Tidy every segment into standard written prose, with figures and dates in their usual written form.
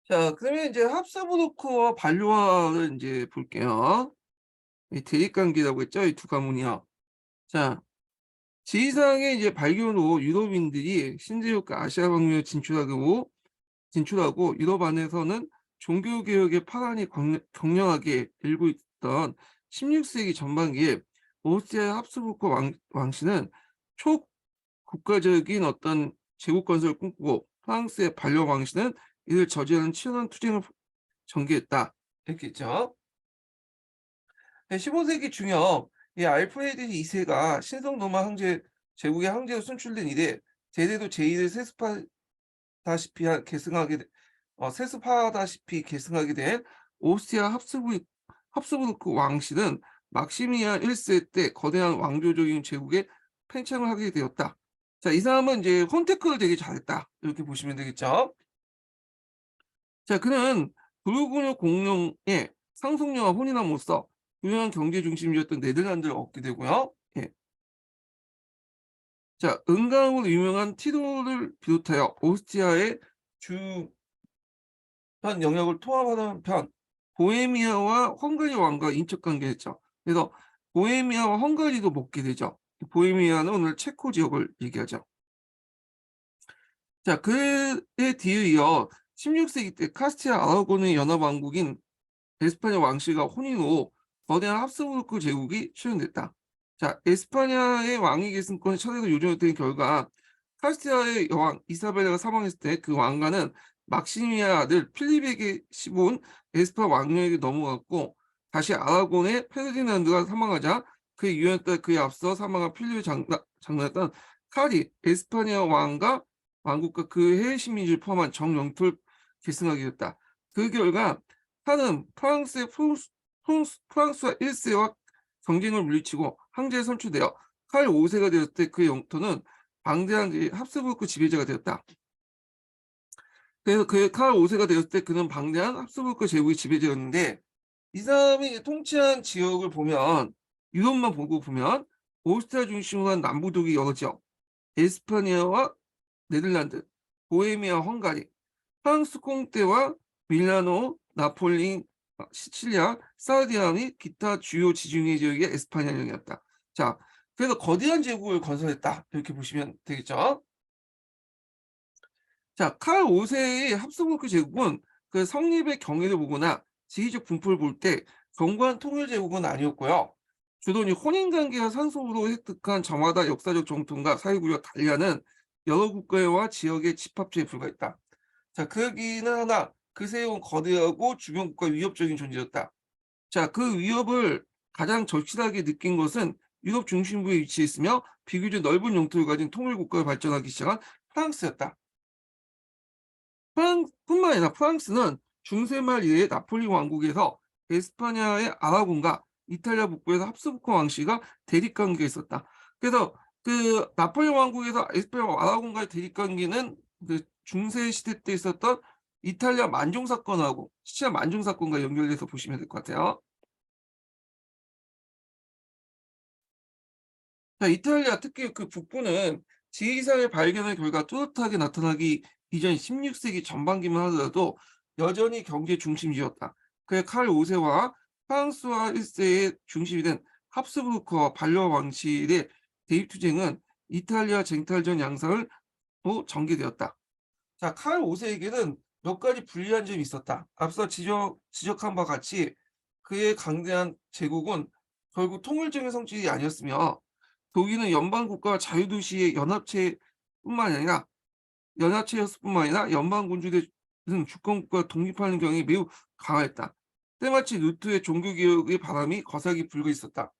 자, 그러면 이제 합사부도크와 반려화를 이제 볼게요. 이 대립관계라고 했죠? 이 두 가문이요. 자, 지리상의 이제 발견 후 유럽인들이 신대륙과 아시아 방면에 진출하고 유럽 안에서는 종교개혁의 파란이 격렬하게 일고 있던 16세기 전반기에 오스트리아 합스부르크 왕실은 초국가적인 어떤 제국 건설을 꿈꾸고 프랑스의 반려 왕실은 이를 저지하는 치열한 투쟁을 전개했다. 이렇게 있죠. 15세기 중엽 이 알프레드 2세가 신성 로마 황제 제국의 황제로 선출된 이래 제대도 제1을 세습하다시피 계승하게 된 오스트리아 합스부르크 왕실은 막시미안 1세 때 거대한 왕조적인 제국에 팽창을 하게 되었다. 자, 이 사람은 이제 혼테크를 되게 잘했다. 이렇게 보시면 되겠죠. 자, 그는 불구력 공룡의 상속녀와 혼인함으로써 유명한 경제 중심지였던 네덜란드를 얻게 되고요. 예. 자, 은강으로 유명한 티도를 비롯하여 오스트리아의 주변 영역을 통합하는 편, 보헤미아와 헝가리 왕과 인척 관계했죠. 그래서 보헤미아와 헝가리도 먹게 되죠. 보헤미아는 오늘 체코 지역을 얘기하죠. 자, 그에 뒤에 이어 16세기 때 카스티아 아라고네 연합왕국인 에스파냐 왕실과 혼인 후 거대한 합스부르크 제국이 수용됐다. 자, 에스파냐의 왕위 계승권이 차례로 요청된 결과 카스티아의 여왕 이사벨라가 사망했을 때 그 왕가는 막시미아 아들 필립에게 씹은 에스파 왕녀에게 넘어갔고 다시 아라곤의 페르디난드가 사망하자 그의 유언에 따라 그에 앞서 사망한 필립의 장남했던 칼이 에스파냐 왕과 왕국과 그 해외 식민지를 포함한 정영토를 계승하게 됐다. 그 결과 칼은 프랑스와 1세와 경쟁을 물리치고 황제에 선출되어 칼 5세가 되었을 때 그의 영토는 방대한 합스부르크 지배자가 되었다. 그래서 그의 칼 5세가 되었을 때 그는 방대한 합스부르크 제국의 지배자였는데 이 사람이 통치한 지역을 보면 유럽만 보면 오스트리아 중심으로 한 남부독이 여러 지역, 에스파니아와 네덜란드, 보헤미아, 헝가리, 프랑스 콩떼와 밀라노, 나폴리, 시칠리아, 사르디아 및 기타 주요 지중해 지역의 에스파냐령이었다. 자, 그래서 거대한 제국을 건설했다. 이렇게 보시면 되겠죠. 자, 칼 5세의 합스부르크 제국은 그 성립의 경위를 보거나 지리적 분포를 볼 때 견고한 통일 제국은 아니었고요. 주로 이 혼인 관계와 상속으로 획득한 저마다 역사적 정통과 사회구조가 달리하는 여러 국가와 지역의 집합체에 불과했다. 자, 그 얘기는 하나, 그 세운 거대하고 주변 국가 위협적인 존재였다. 자, 그 위협을 가장 절실하게 느낀 것은 유럽 중심부에 위치했으며 비교적 넓은 영토를 가진 통일 국가로 발전하기 시작한 프랑스였다. 뿐만 아니라 프랑스는 중세 말 이래 나폴리 왕국에서 에스파냐의 아라곤과 이탈리아 북부에서 합스부르크 왕실과 대립 관계가 있었다. 그래서 그 나폴리 왕국에서 에스파냐 아라곤과의 대립 관계는 그 중세 시대 때 있었던 이탈리아 만종 사건하고 시치아 만종 사건과 연결돼서 보시면 될 것 같아요. 자, 이탈리아 특히 그 북부는 지리산의 발견의 결과 뚜렷하게 나타나기 이전 16세기 전반기만 하더라도 여전히 경제 중심지였다. 그의 칼 5세와 프랑스와 1세의 중심이 된 합스부르크와 반려 왕실의 대입 투쟁은 이탈리아 쟁탈전 양상을 또 전개되었다. 자, 칼 5세에게는 몇 가지 불리한 점이 있었다. 앞서 지적한 바와 같이 그의 강대한 제국은 결국 통일적인 성질이 아니었으며 독일은 연방국가와 자유도시의 연합체였을 뿐만 아니라 연방군주대 등 주권국가 독립하는 경향이 매우 강했다. 때마치 루트의 종교개혁의 바람이 거세게 불고 있었다.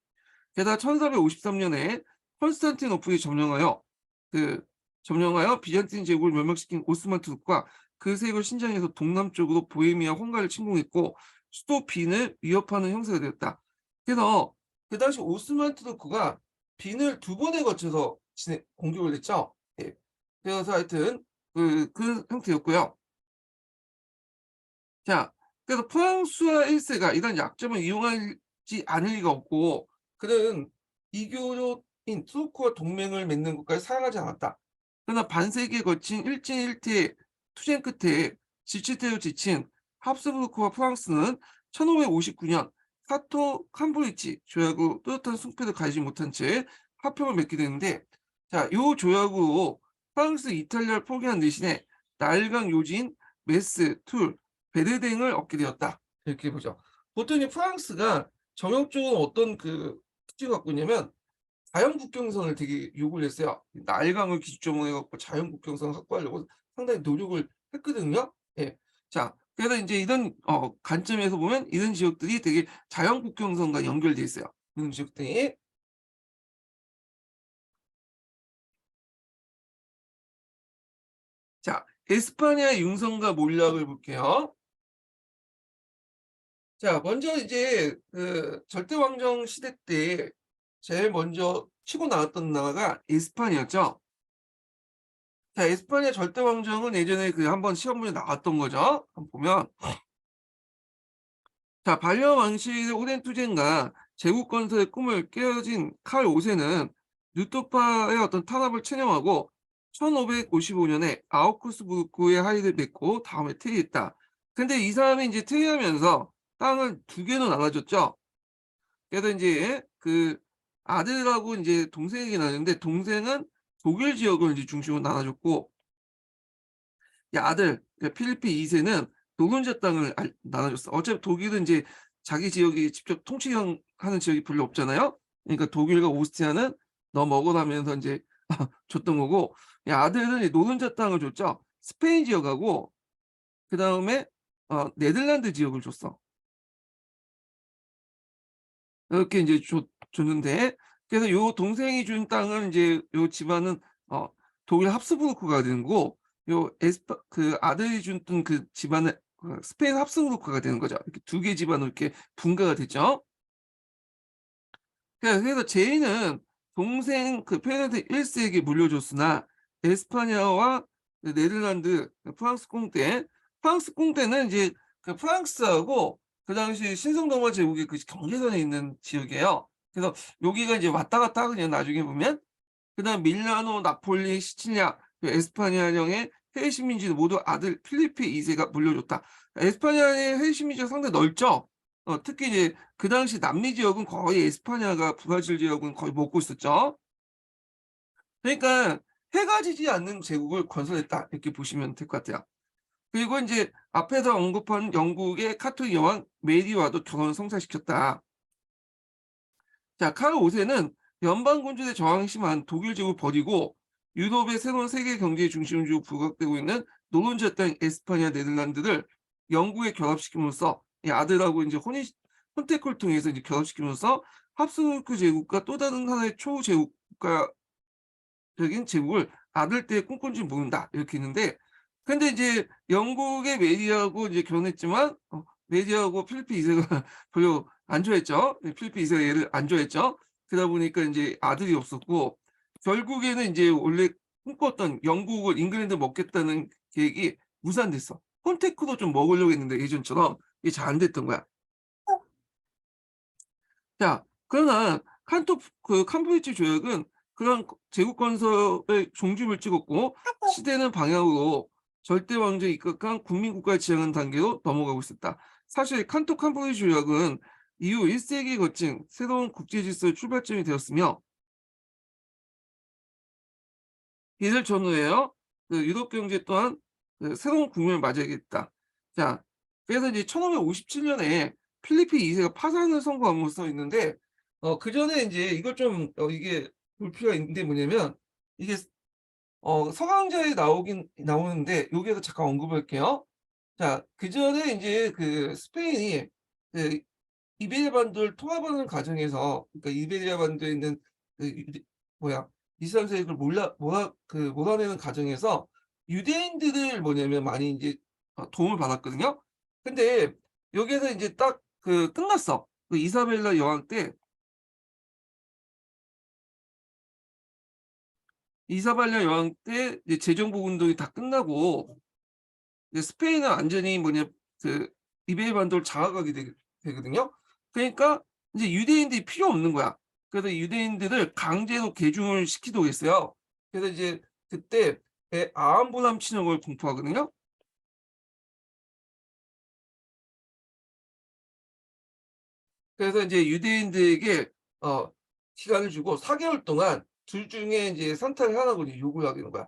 게다가 1453년에 콘스탄티노플이 그 점령하여 비잔틴 제국을 멸망시킨 오스만 투르크가 그 세력을 신장해서 동남쪽으로 보헤미아 헝가리를 침공했고 수도 빈을 위협하는 형세가 되었다. 그래서 그 당시 오스만 투르크가 빈을 두 번에 거쳐서 공격을 했죠. 예. 그래서 하여튼 그 형태였고요. 자, 그래서 프랑스와 1세가 이런 약점을 이용하지 않을 리가 없고 그는 이교적인 투르크와 동맹을 맺는 것까지 사용하지 않았다. 그러나 반세기에 거친 일진일퇴 투쟁 끝에 지치테로 지친 합스부르크와 프랑스는 1559년 사토 캄브리지 조약으로 뚜렷한 승패를 가지지 못한 채 화평을 맺게 되는데, 자, 이 조약으로 프랑스, 이탈리아를 포기한 대신에 나일강 요지인 메스, 툴, 베르댕을 얻게 되었다. 이렇게 보죠. 보통 이 프랑스가 정형적으로 어떤 그 특징을 갖고 있냐면 자연 국경선을 되게 요구를 했어요. 나일강을 기점으로 해갖고 자연 국경선을 확보하려고 상당히 노력을 했거든요. 예. 자, 그래서 이제 이런 관점에서 보면 이런 지역들이 되게 자연 국경선과 연결돼 있어요. 이런 지역들이. 자, 에스파냐 융성과 몰락을 볼게요. 자, 먼저 이제 그 절대왕정 시대 때 제일 먼저 치고 나왔던 나라가 에스파냐였죠. 자, 에스파냐 절대왕정은 예전에 그 한번 시험 문제 나왔던 거죠. 한번 보면, 자, 발려 왕실의 오랜 투쟁과 제국 건설의 꿈을 깨어진 칼 5세는 뉴토파의 어떤 탄압을 체념하고 1555년에 아우크스부르크의 하의를 맺고 다음에 퇴위했다. 근데 이 사람이 이제 퇴위하면서 땅을 두 개로 나눠줬죠. 그래서 이제 그 아들하고 이제 동생에게 나눴는데, 동생은 독일 지역을 이제 중심으로 나눠줬고, 이 아들 그러니까 필리프 2세는 노른자 땅을 나눠줬어. 어차피 독일은 이제 자기 지역이 직접 통치하는 지역이 별로 없잖아요. 그러니까 독일과 오스트리아는 너 먹으라면서 이제 줬던 거고, 이 아들은 이 노른자 땅을 줬죠. 스페인 지역하고 그 다음에 네덜란드 지역을 줬어. 이렇게 이제 줬는데, 그래서 요 동생이 준 땅은 이제 요 집안은 어 독일 합스부르크가 되는 거고, 요 에스파 그 아들이 준 그 집안은 스페인 합스부르크가 되는 거죠. 이렇게 두 개 집안으로 이렇게 분가가 됐죠. 그래서 제이는 동생 그 페르난드 1세에게 물려줬으나 에스파냐와 그 네덜란드, 프랑스 꽁떼는 이제 그 프랑스하고 그 당시 신성로마 제국의 그 경계선에 있는 지역이에요. 그래서 여기가 이제 왔다 갔다 하거든요. 나중에 보면. 그다음 밀라노, 나폴리, 시칠리아, 그 에스파냐령의 해외 식민지도 모두 아들 필리페 2세가 물려줬다. 에스파냐의 해외 식민지가 상당히 넓죠. 특히 이제 그 당시 남미 지역은 거의 에스파냐가 브라질 지역은 거의 먹고 있었죠. 그러니까 해가 지지 않는 제국을 건설했다, 이렇게 보시면 될 것 같아요. 그리고 이제 앞에서 언급한 영국의 카톨릭 여왕 메리와도 결혼을 성사시켰다. 자, 카를 5세는 연방군주의 저항이 심한 독일 제국을 버리고 유럽의 새로운 세계 경제의 중심지로 부각되고 있는 노른자 땅 에스파냐 네덜란드를 영국에 결합시킴으로써 이 아들하고 이제 혼택을 통해서 이제 결합시키면서 합스부르크 제국과 또 다른 하나의 초제국 국가적인 제국을 아들 때 꿈꾼지 모른다, 이렇게 있는데, 근데 이제 영국의 메리하고 이제 결혼했지만 메리하고 필리프 2세가 별로 안 좋아했죠. 필리프 2세가 얘를 안 좋아했죠. 그러다 보니까 이제 아들이 없었고, 결국에는 이제 원래 꿈꿨던 영국을 잉글랜드 먹겠다는 계획이 무산됐어. 콘테크도 좀 먹으려고 했는데 예전처럼 이게 잘 안 됐던 거야. 자, 그러나 캄브리지 조약은 그런 제국 건설의 종집을 찍었고, 시대는 방향으로 절대 왕조에 입각한 국민국가를 지향하는 단계로 넘어가고 있었다. 사실 캄브리지 조약은 이후 1세기에 거친 새로운 국제 질서의 출발점이 되었으며, 이를 전후해요. 그 유럽 경제 또한 그 새로운 국면을 맞이하겠다. 자, 그래서 이제 1557년에 필리핀 2세가 파산을 선고함으로써 있는데, 그 전에 이제 이걸 좀 이게 볼 필요가 있는데, 뭐냐면 이게 서강자에 나오는데 여기에서 잠깐 언급할게요. 자, 그 전에 이제 그 스페인이 그 이베리아 반도를 통합하는 과정에서, 그러니까 이베리아 반도에 있는 그 뭐야, 이슬람 세력을 몰아내는 과정에서 유대인들을 뭐냐면 많이 이제 도움을 받았거든요. 근데 여기에서 이제 딱 그 끝났어. 그 이사벨라 여왕 때, 이제 재정복 운동이 다 끝나고 이제 스페인은 완전히 뭐냐, 그 이베리아 반도를 장악하게 되거든요. 그러니까 이제 유대인들이 필요 없는 거야. 그래서 유대인들을 강제로 개종을 시키도록 했어요. 그래서 이제 그때 아함브람 친역을 공포하거든요. 그래서 이제 유대인들에게 기간을 주고 4개월 동안 둘 중에 이제 선택을 하라고 이제 요구를 하게 되는 거야.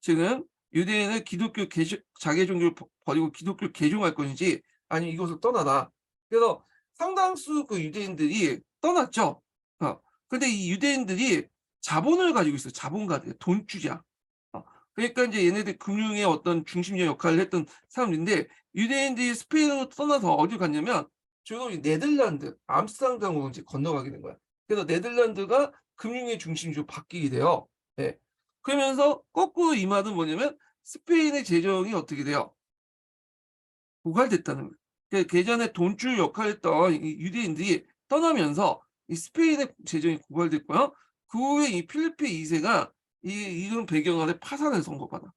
지금 유대인은 기독교 자기 종교를 버리고 기독교를 개종할 것인지 아니면 이것을 떠나라. 그래서 상당수 그 유대인들이 떠났죠. 근데 이 유대인들이 자본을 가지고 있어요. 자본가들, 돈주자. 그러니까 이제 얘네들 금융의 어떤 중심적 역할을 했던 사람들인데 유대인들이 스페인으로 떠나서 어디 갔냐면 주로 이 네덜란드, 암스테르담으로 이제 건너가게 된 거야. 그래서 네덜란드가 금융의 중심지로 바뀌게 돼요. 예. 그러면서 거꾸로 이 말은 뭐냐면 스페인의 재정이 어떻게 돼요? 고갈됐다는 거예요. 예전에 돈줄 역할을 했던 이 유대인들이 떠나면서 이 스페인의 재정이 고갈됐고요. 그 후에 이 필리페 2세가 이런 배경 아래 파산을 선고받아.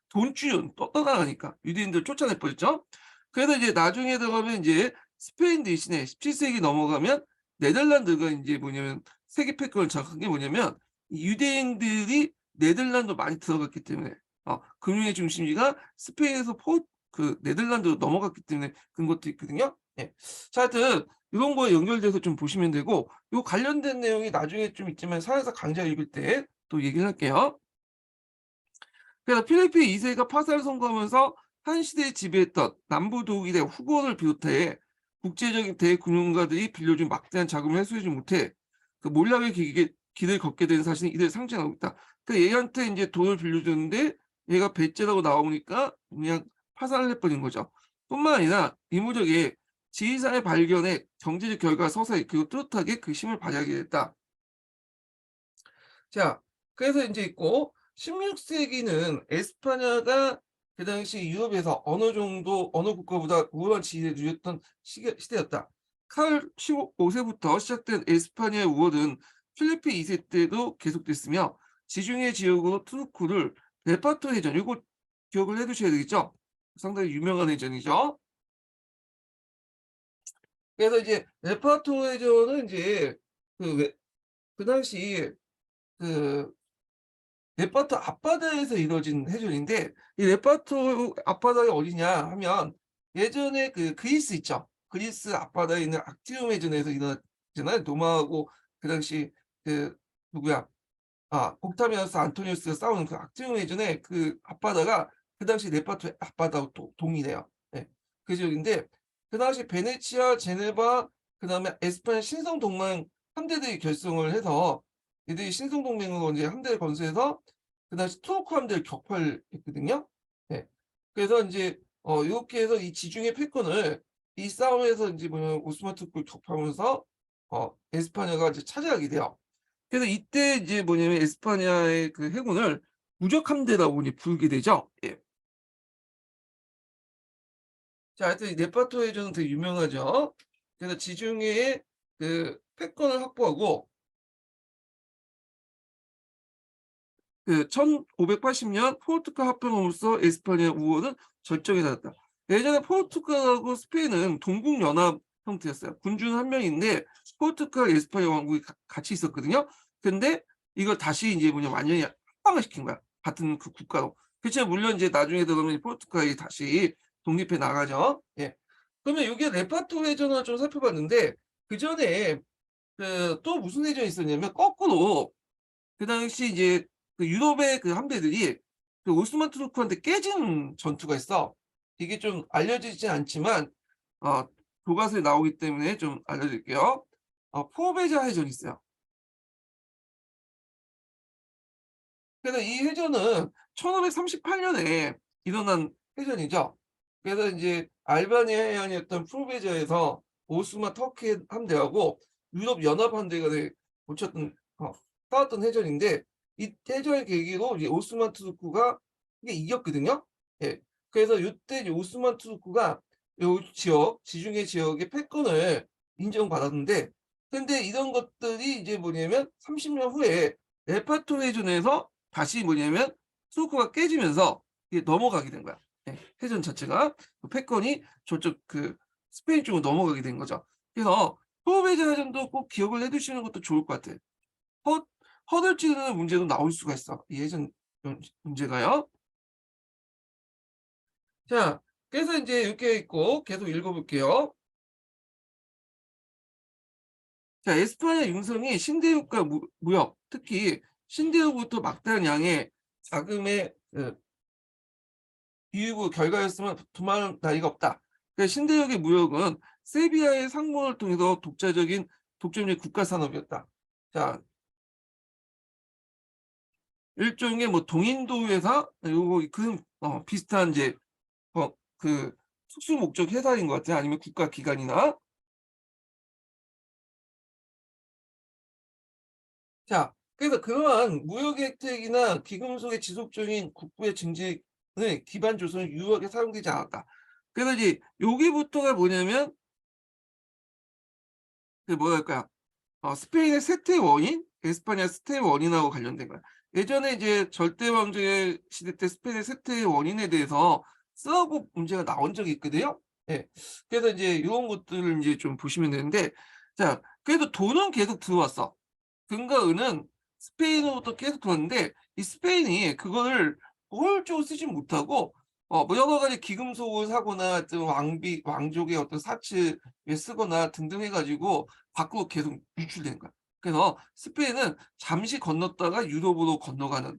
돈줄 떠나가니까 유대인들 쫓아내 버렸죠. 그래서 이제 나중에 들어가면 이제 스페인 대신에 17세기 넘어가면 네덜란드가 인제 뭐냐면 세계 패권을 장악한 게 뭐냐면 이 유대인들이 네덜란드 많이 들어갔기 때문에 금융의 중심지가 스페인에서 네덜란드로 넘어갔기 때문에 그런 것도 있거든요. 예. 자, 하여튼 이런 거에 연결돼서 좀 보시면 되고 요 관련된 내용이 나중에 좀 있지만 사회사 강좌 읽을 때 또 얘기를 할게요. 그래서 필리핀 2세가 파산을 선고하면서 한 시대에 지배했던 남부 독일의 후보를 비롯해 국제적인 대금융가들이 빌려준 막대한 자금을 회수하지 못해 그 몰락의 길을 걷게 된 사실이 이를 상징하고 있다. 그러니까 얘한테 이제 돈을 빌려줬는데 얘가 배째라고 나오니까 그냥 파산을 해버린 거죠. 뿐만 아니라 이 무적에 지리산의 발견에 경제적 결과 서서히 그리고 뚜렷하게 그 힘을 발휘하게 됐다. 자, 그래서 인제 있고 16세기는 에스파냐가 그 당시 유럽에서 어느 정도 어느 국가보다 우월한 지위에 누렸던 시대였다. 카를 15 세부터 시작된 에스파냐의 우월은 필리페 2세 때도 계속됐으며 지중해 지역으로 투르크를 레파토 해전 요거 기억을 해 두셔야 되겠죠? 상당히 유명한 해전이죠. 그래서 이제 레파토 해전은 인제 그 당시 그 레파토 앞바다에서 이루어진 해전인데 이 레파토 앞바다가 어디냐 하면 예전에 그 그리스 있죠. 그리스 앞바다에 있는 악티움 해전에서 일어났잖아요. 로마하고 그 당시 그 누구야? 옥타비아누스 안토니우스가 싸우는 그 악티움 해전의 그 앞바다가 그 당시 레파토의 앞바다하고 동일해요. 예. 그 지역인데 그 당시 베네치아, 제네바 그다음에 에스파냐 신성동맹 함대들이 결성을 해서 이들이 신성동맹으로 이제 함대를 건설해서 그 당시 투르크 함대를 격파했거든요. 네. 그래서 인제 요렇게 해서 이 지중해 패권을 이 싸움에서 인제 뭐냐면 오스만 투르크를 격파하면서 에스파냐가 이제 차지하게 돼요. 그래서 이때 이제 뭐냐면 에스파냐의 그 해군을 무적 함대라고 이제 부르게 되죠. 예. 자, 하여튼 이 네파토 해전은 되게 유명하죠. 그래서 지중해의 그 패권을 확보하고 그 1580년 포르투갈 합병으로써 에스파냐 우호는 절정에 달했다. 예전에 포르투갈하고 스페인은 동국 연합 형태였어요. 군주는 한 명인데 포르투갈, 에스파냐 왕국이 같이 있었거든요. 근데 이걸 다시 이제 뭐냐 완전히 합방을 시킨 거야. 같은 그 국가로. 그치만 물론 이제 나중에 들어가면 포르투갈이 다시 독립해 나가죠. 예. 그러면 요게 레파토 해전을 좀 살펴봤는데 그전에 또 무슨 해전이 있었냐면 거꾸로 그 당시 이제 그 유럽의 그 함대들이 그 오스만 투르크한테 깨진 전투가 있어. 이게 좀 알려지지 않지만 어 교과서에 나오기 때문에 좀 알려드릴게요. 포베자 해전이 있어요. 그래서 이 해전은 1538년에 일어난 해전이죠. 그래서 인제 알바니아 해안이었던 포르베자에서 오스만 터키 함대하고 유럽 연합 함대가 붙였던 싸웠던 해전인데 이 해전을 계기로 이제 오스만 투르크가 이게 이겼거든요. 예. 그래서 요때 이제 오스만 투르크가 요 지역 지중해 지역의 패권을 인정받았는데 근데 이런 것들이 이제 뭐냐면 30년 후에 레파토 해전에서 다시 뭐냐면 투르크가 깨지면서 이게 넘어가게 된 거야. 예. 해전 자체가 그 패권이 저쪽 그 스페인 쪽으로 넘어가게 된 거죠. 그래서 포메자 해전도 꼭 기억을 해 두시는 것도 좋을 것 같아요. 허 허들찌르는 문제도 나올 수가 있어. 이 예전 문제가요. 자, 그래서 인제 이렇게 있고 계속 읽어 볼게요. 자, 에스파냐 융성이 신대륙과 무역, 특히 신대륙부터 막대한 양의 자금의 비유고 결과였으면 두말할 나위가 없다. 그러니까 신대륙의 무역은 세비야의 상봉을 통해서 독점적인 국가 산업이었다. 자, 일종의 뭐 동인도 회사 요거 비슷한 이제 그 특수 목적 회사인 것 같아요. 아니면 국가 기관이나. 자, 그래서 그러한 무역의 혜택이나 귀금속의 지속적인 국부의 증진을 기반 조성이 유효하게 사용되지 않았다. 그래서 이제 여기부터가 뭐냐면 그 뭐랄까 스페인의 세태 원인, 에스파냐 세태 원인하고 관련된 거야. 예전에 이제 절대 왕조의 시대 때 스페인의 세태 원인에 대해서 써보 문제가 나온 적이 있거든요. 예. 그래서 이제 이런 것들을 이제 좀 보시면 되는데, 자, 그래도 돈은 계속 들어왔어. 금과 은은 스페인으로부터 계속 들어왔는데, 이 스페인이 그거를 효율적으로 쓰지 못하고, 뭐 여러 가지 기금속을 사거나 어떤 왕족의 어떤 사치에 쓰거나 등등 해가지고 밖으로 계속 유출된 거야. 그래서 스페인은 잠시 건넜다가 유럽으로 건너가는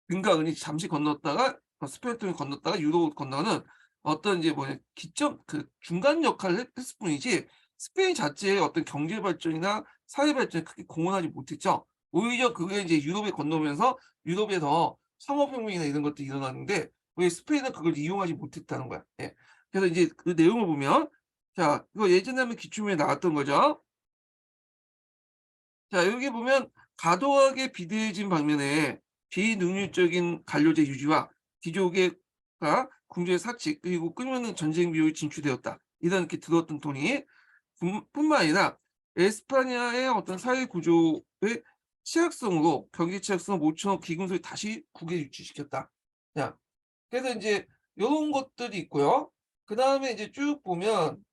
금과 은이 잠시 건넜다가 스페인 통해 건넜다가 유럽으로 건너가는 어떤 이제 뭐냐 기점 중간 역할을 했을 뿐이지 스페인 자체의 어떤 경제 발전이나 사회 발전에 크게 공헌하지 못했죠. 오히려 그게 이제 유럽에 건너면서 유럽에서 상업혁명이나 이런 것도 일어났는데 왜 스페인은 그걸 이용하지 못했다는 거야. 예. 그래서 이제 그 내용을 보면 자 이거 예전에 한번 기출문에 나왔던 거죠. 자, 여기 보면 과도하게 비대해진 방면에 비능률적인 관료제 유지와 귀족과 궁조의 사치 그리고 끊임없는 전쟁 비용이 진출되었다. 이렇게 들었던 돈이 뿐만 아니라 에스파냐의 어떤 사회 구조의 취약성으로 경기 취약성을 모처럼 기금속이 다시 국외 유치시켰다. 자, 그래서 이제 이런 것들이 있고요. 그 다음에 이제 쭉 보면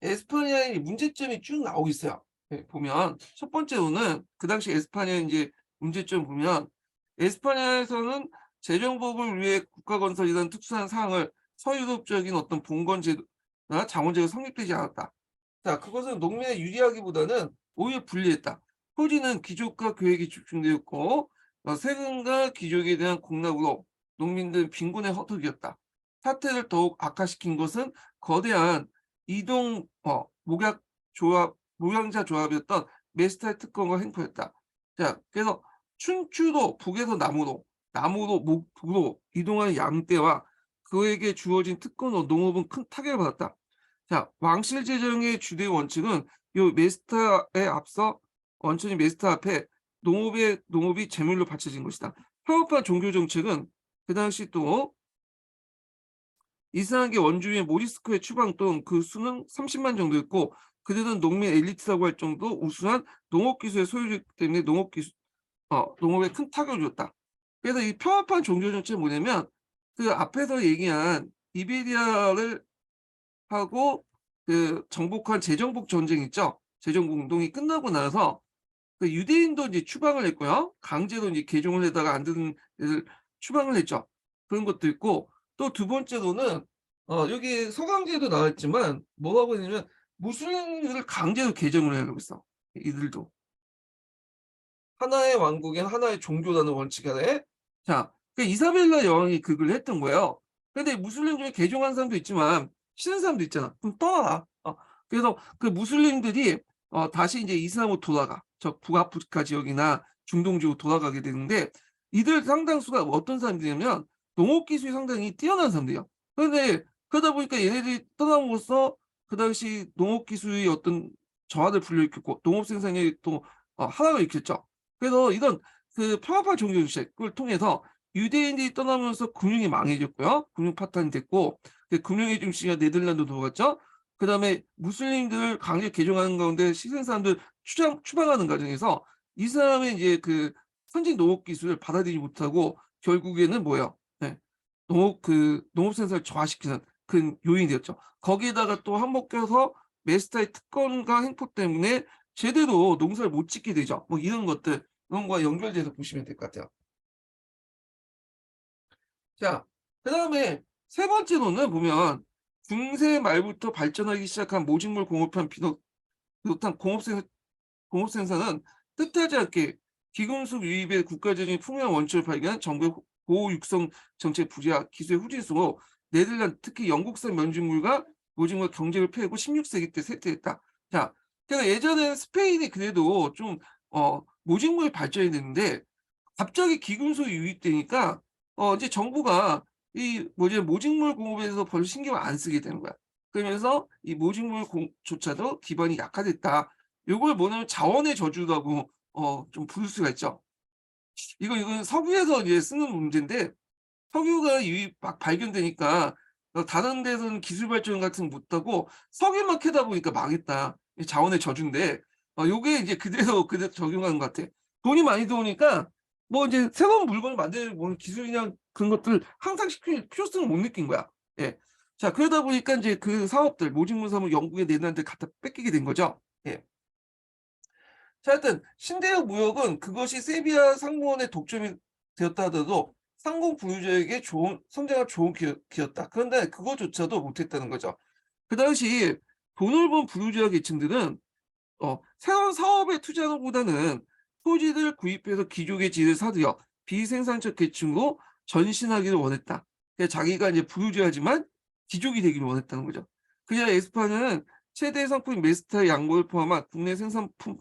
에스파냐의 문제점이 쭉 나오고 있어요. 예, 보면 첫 번째로는 그 당시 에스파냐의 이제 문제점 보면 에스파냐에서는 재정복을 위해 국가 건설이라는 특수한 사항을 서유럽적인 어떤 봉건 제도나 자본제가 성립되지 않았다. 자, 그것은 농민에 유리하기보다는 오히려 불리했다. 토지는 귀족과 교역이 집중되었고 세금과 귀족에 대한 공납으로 농민들은 빈곤의 허덕이었다. 사태를 더욱 악화시킨 것은 거대한 이동 목약 조합 모양자 조합이었던 메스타의 특권과 행포였다. 자, 그래서 춘추도 북에서 남으로 북으로 이동하는 양떼와 그에게 주어진 특권으로 농업은 큰 타격을 받았다. 자, 왕실 재정의 주대 원칙은 요 메스타에 앞서 원천이 메스타 앞에 농업이 제물로 바쳐진 것이다. 편협한 종교 정책은 그 당시 또 이스라엘계 원주민 모리스코의 추방돈 그 수는 30만 정도였고 그들은 농민 엘리트라고 할 정도 우수한 농업 기술의 소유주 때문에 농업에 큰 타격을 줬다. 그래서 이 편협한 종교 정책은 뭐냐면 그 앞에서 얘기한 이베리아를 하고 그 정복한 재정복 전쟁 있죠. 재정복 운동이 끝나고 나서 그 유대인도 이제 추방을 했고요. 강제로 이제 개종을 해다가 안 듣는 애들 추방을 했죠. 그런 것도 있고 또 두 번째로는 여기 서강제도 나왔지만 뭐라고 했냐면 무슬림들을 강제로 개정을 하려고 했어. 이들도. 하나의 왕국엔 하나의 종교라는 원칙 아래 자, 그 이사벨라 여왕이 그걸 했던 거예요. 근데 무슬림 중에 개종한 사람도 있지만 싫은 사람도 있잖아. 그럼 떠나라. 그래서 그 무슬림들이 다시 이제 이슬람으로 돌아가. 저 북아프리카 지역이나 중동 지역으로 돌아가게 되는데 이들 상당수가 어떤 사람들이냐면 농업 기술이 상당히 뛰어난 사람들이야. 그런데 그러다 보니까 얘네들이 떠남으로써 그 당시 농업 기술의 어떤 저하를 불러일으켰고 농업 생산량이 또 하락을 일으켰죠. 그래서 이런 그 평화파 종교정책을 통해서 유대인들이 떠나면서 금융이 망해졌고요. 금융 파탄이 됐고 그 금융의 중심이 네덜란드로 들어갔죠. 그다음에 무슬림들을 강제 개종하는 가운데 시생 사람들 추방하는 과정에서 이 사람의 이제 그 선진 농업 기술을 받아들이지 못하고 결국에는 뭐예요? 네. 농업 생산을 저하시키는 그 요인이 되었죠. 거기에다가 또 한몫해서 메스타의 특권과 행포 때문에 제대로 농사를 못 짓게 되죠. 뭐 이런 것들 이런 거와 연결돼서 보시면 될 것 같아요. 자, 그다음에 세 번째로는 보면 중세 말부터 발전하기 시작한 모직물 공업한 비롯한 공업 생산은 뜻하지 않게 기금속 유입의 국가적인 풍요한 원천을 발견한 정부의 보호 육성 정책 부재와 기술의 후진성으로 네덜란드, 특히 영국산 면직물과 모직물 경쟁을 펴고 16세기 때 쇠퇴했다. 자, 그러니까 예전에는 스페인이 그래도 좀 모직물이 발전이 됐는데 갑자기 기금속이 유입되니까 이제 정부가 이 뭐지 모직물 공업에서 별로 신경을 안 쓰게 되는 거야. 그러면서 이 모직물 조차도 기반이 약화됐다. 요걸 뭐냐면 자원의 저주라고 좀 부를 수가 있죠. 이건 석유에서 이제 쓰는 문제인데 석유가 유입 막 발견되니까 다른 데서는 기술 발전 같은 거 못하고 석유만 캐다 보니까 망했다. 이 자원의 저주인데 요게 이제 그대로 적용하는 것 같아. 돈이 많이 들어오니까 뭐 이제 새로운 물건을 만드는 뭐 기술이나 그런 것들 항상 시킬 필요성을 못 느낀 거야. 예. 자, 그러다 보니까 이제 그 사업들 모직물 사업을 영국의 네덜란드에 갖다 뺏기게 된 거죠. 예. 자, 하여튼 신대역 무역은 그것이 세비야 상무원의 독점이 되었다 하더라도 상공 부유자에게 성장할 좋은 기였다. 그런데 그거조차도 못했다는 거죠. 그 당시 돈을 번 부유자 계층들은 새로운 사업에 투자하기보다는 토지를 구입해서 귀족의 질을 사들여 비생산적 계층으로 전신하기를 원했다. 그러니까 자기가 이제 부유자지만 귀족이 되기를 원했다는 거죠. 그냥 에스파냐는 최대 상품인 메스타 양모를 포함한 국내 생산품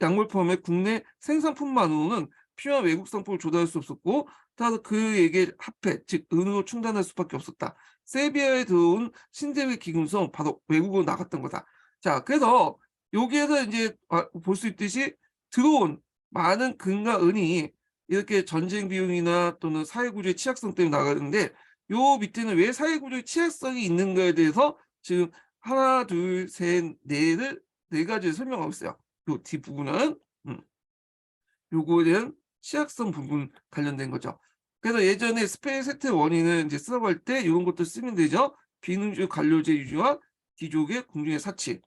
약물 포함해 국내 생산품만으로는 필요한 외국 상품을 조달할 수 없었고 따라서 그에게 합해 즉 은으로 충당할 수밖에 없었다. 세비야에 들어온 신대의 기금성 바로 외국으로 나갔던 거다. 자, 그래서 여기에서 이제 볼 수 있듯이 들어온 많은 금과 은이 이렇게 전쟁 비용이나 또는 사회구조의 취약성 때문에 나가는데 요 밑에는 왜 사회구조의 취약성이 있는가에 대해서 지금 하나, 둘, 셋, 넷을 네 가지를 설명하고 있어요. 요 뒷부분은 요거에 대한 취약성 부분 관련된 거죠. 그래서 예전에 스페인 세태 원인을 이제 쓰라고 할 때 요런 것도 쓰면 되죠. 비능주 관료제 유지와 귀족의 궁중의 사치,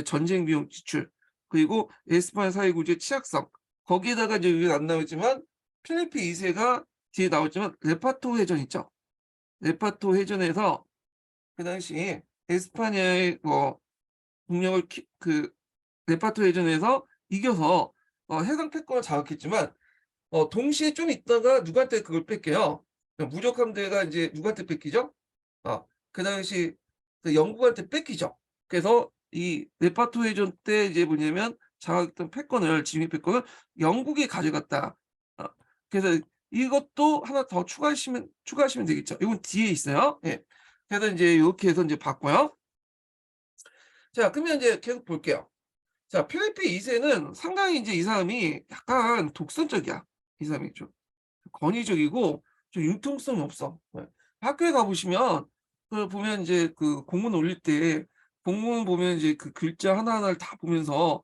전쟁 비용 지출, 그리고 에스파냐 사회 구조의 취약성. 거기에다가 이제 여기 안 나오지만 필리핀 2세가 뒤에 나오지만 레파토 해전 있죠. 레파토 해전에서 그 당시에 에스파냐의 국력을 레파토 해전에서 이겨서 해상 패권을 장악했지만 동시에 좀 있다가 누구한테 그걸 뺏겨요. 무적 함대가 이제 누구한테 뺏기죠? 그 당시 그 영국한테 뺏기죠. 그래서 이 레파토 해전 때 이제 뭐냐면 장악했던 패권을 진위 패권을 영국이 가져갔다. 어, 그래서 이것도 하나 더 추가하시면 되겠죠. 이건 뒤에 있어요. 예. 그래서 이제 이렇게 해서 이제 봤고요. 자, 그러면 이제 계속 볼게요. 자, 필리핀 2세는 상당히 이제 이 사람이 약간 독선적이야. 이 사람이 좀 권위적이고 좀 융통성이 없어. 네. 학교에 가보시면 보면 이제 그 공문 올릴 때 공문 보면 이제 그 글자 하나하나를 다 보면서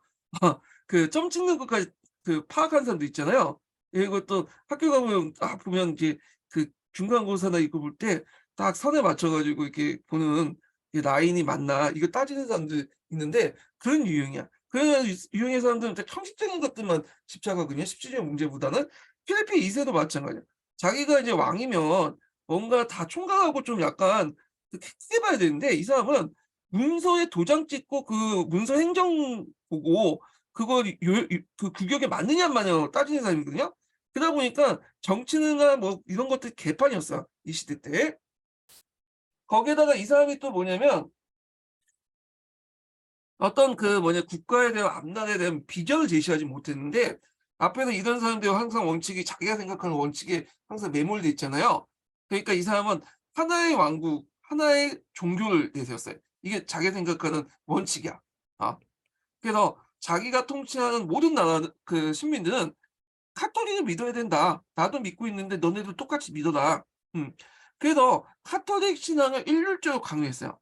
그 점 찍는 것까지 그 파악하는 사람도 있잖아요. 이것도 학교 가보면 보면 이제 그 중간고사나 이거 볼 때 딱 선에 맞춰가지고 이렇게 보는 이 라인이 맞나 이거 따지는 사람들 있는데 그런 유형이야. 그런 유형의 사람들은 형식적인 것들만 집착하거든요. 실질적 문제보다는. 필리핀 2세도 마찬가지야. 자기가 이제 왕이면 뭔가 다 총괄하고 좀 약간 크게 봐야 되는데 이 사람은 문서에 도장 찍고 그 문서 행정 보고 그걸 그 규격에 맞느냐 안 맞느냐 따지는 사람이거든요. 그러다 보니까 정치나 뭐 이런 것들 개판이었어. 이 시대 때. 거기에다가 이 사람이 또 뭐냐면 어떤 국가에 대한 앞날에 대한 비전을 제시하지 못했는데 앞에서 이런 사람들이 항상 원칙이 자기가 생각하는 원칙에 항상 매몰돼 있잖아요. 그러니까 이 사람은 하나의 왕국, 하나의 종교를 내세웠어요. 이게 자기가 생각하는 원칙이야. 아. 그래서 자기가 통치하는 모든 나라 시민들은 카톨릭을 믿어야 된다. 나도 믿고 있는데 너네도 똑같이 믿어라. 음. 그래서 카톨릭 신앙을 일률적으로 강요했어요.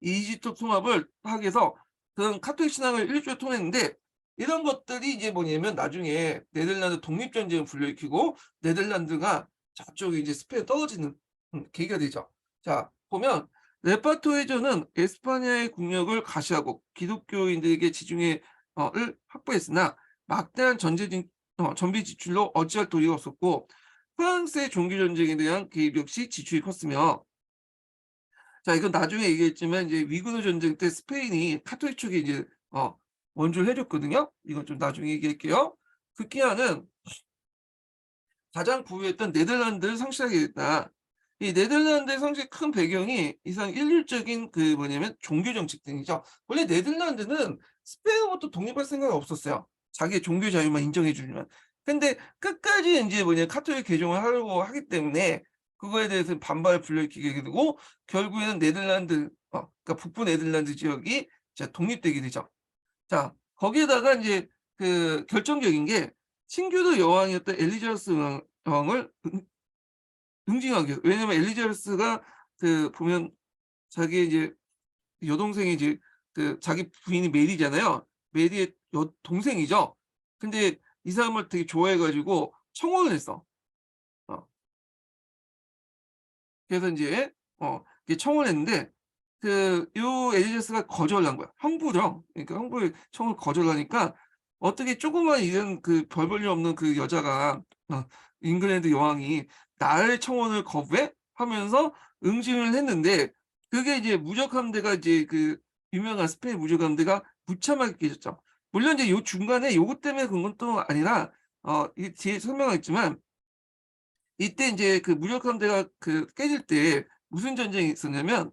이집트 통합을 하기 위해서 그런 카톨릭 신앙을 일주일 통했는데 이런 것들이 이제 뭐냐면 나중에 네덜란드 독립전쟁을 불러일으키고 네덜란드가 저쪽에 이제 스페인 떨어지는 계기가 되죠. 자, 보면 레파토 해전은 에스파냐의 국력을 가시하고 기독교인들에게 지중해를 확보했으나 막대한 전비 지출로 어찌할 도리가 없었고 프랑스의 종교전쟁에 대한 개입 역시 지출이 컸으며 자, 이건 나중에 얘기했지만 이제 위구르 전쟁 때 스페인이 카톨릭 쪽에 이제 원조를 해 줬거든요. 이건 좀 나중에 얘기할게요. 급기야는 가장 부유했던 네덜란드를 상실하게 됐다. 이 네덜란드의 상실의 큰 배경이 이상 일률적인 그 뭐냐면 종교 정책 등이죠. 원래 네덜란드는 스페인으로부터 독립할 생각이 없었어요. 자기의 종교 자유만 인정해 주지만. 근데 끝까지 인제 뭐냐 카톨릭 개종을 하려고 하기 때문에 그거에 대해서 반발을 불러일으키게 되고 결국에는 네덜란드 그러니까 북부 네덜란드 지역이 이제 독립되게 되죠. 자, 거기에다가 인제 그 결정적인 게 신교도 여왕이었던 엘리자베스 왕을 응징하기 위해서. 왜냐면 엘리자베스가 그 보면 자기의 이제 여동생이 이제 그 자기 부인이 메리잖아요. 메리의 여동생이죠. 근데 이 사람을 되게 좋아해 가지고 청혼을 했어. 어. 그래서 인제 이게 청혼을 했는데 요 엘리자베스가 거절을 한 거야. 형부죠. 그러니까 형부의 청혼을 거절하니까 어떻게 조그만 이런 그 별 볼 일 없는 그 여자가 잉글랜드 여왕이 나의 청혼을 거부해? 하면서 응징을 했는데 그게 이제 무적 함대가 이제 그 유명한 스페인 무적 함대가 무참하게 깨졌죠. 물론 이제 요 중간에 요것 때문에 그런 건 또 아니라 이 뒤에 설명하겠지만 이때 인제 그 무력 함대가 그 깨질 때 무슨 전쟁이 있었냐면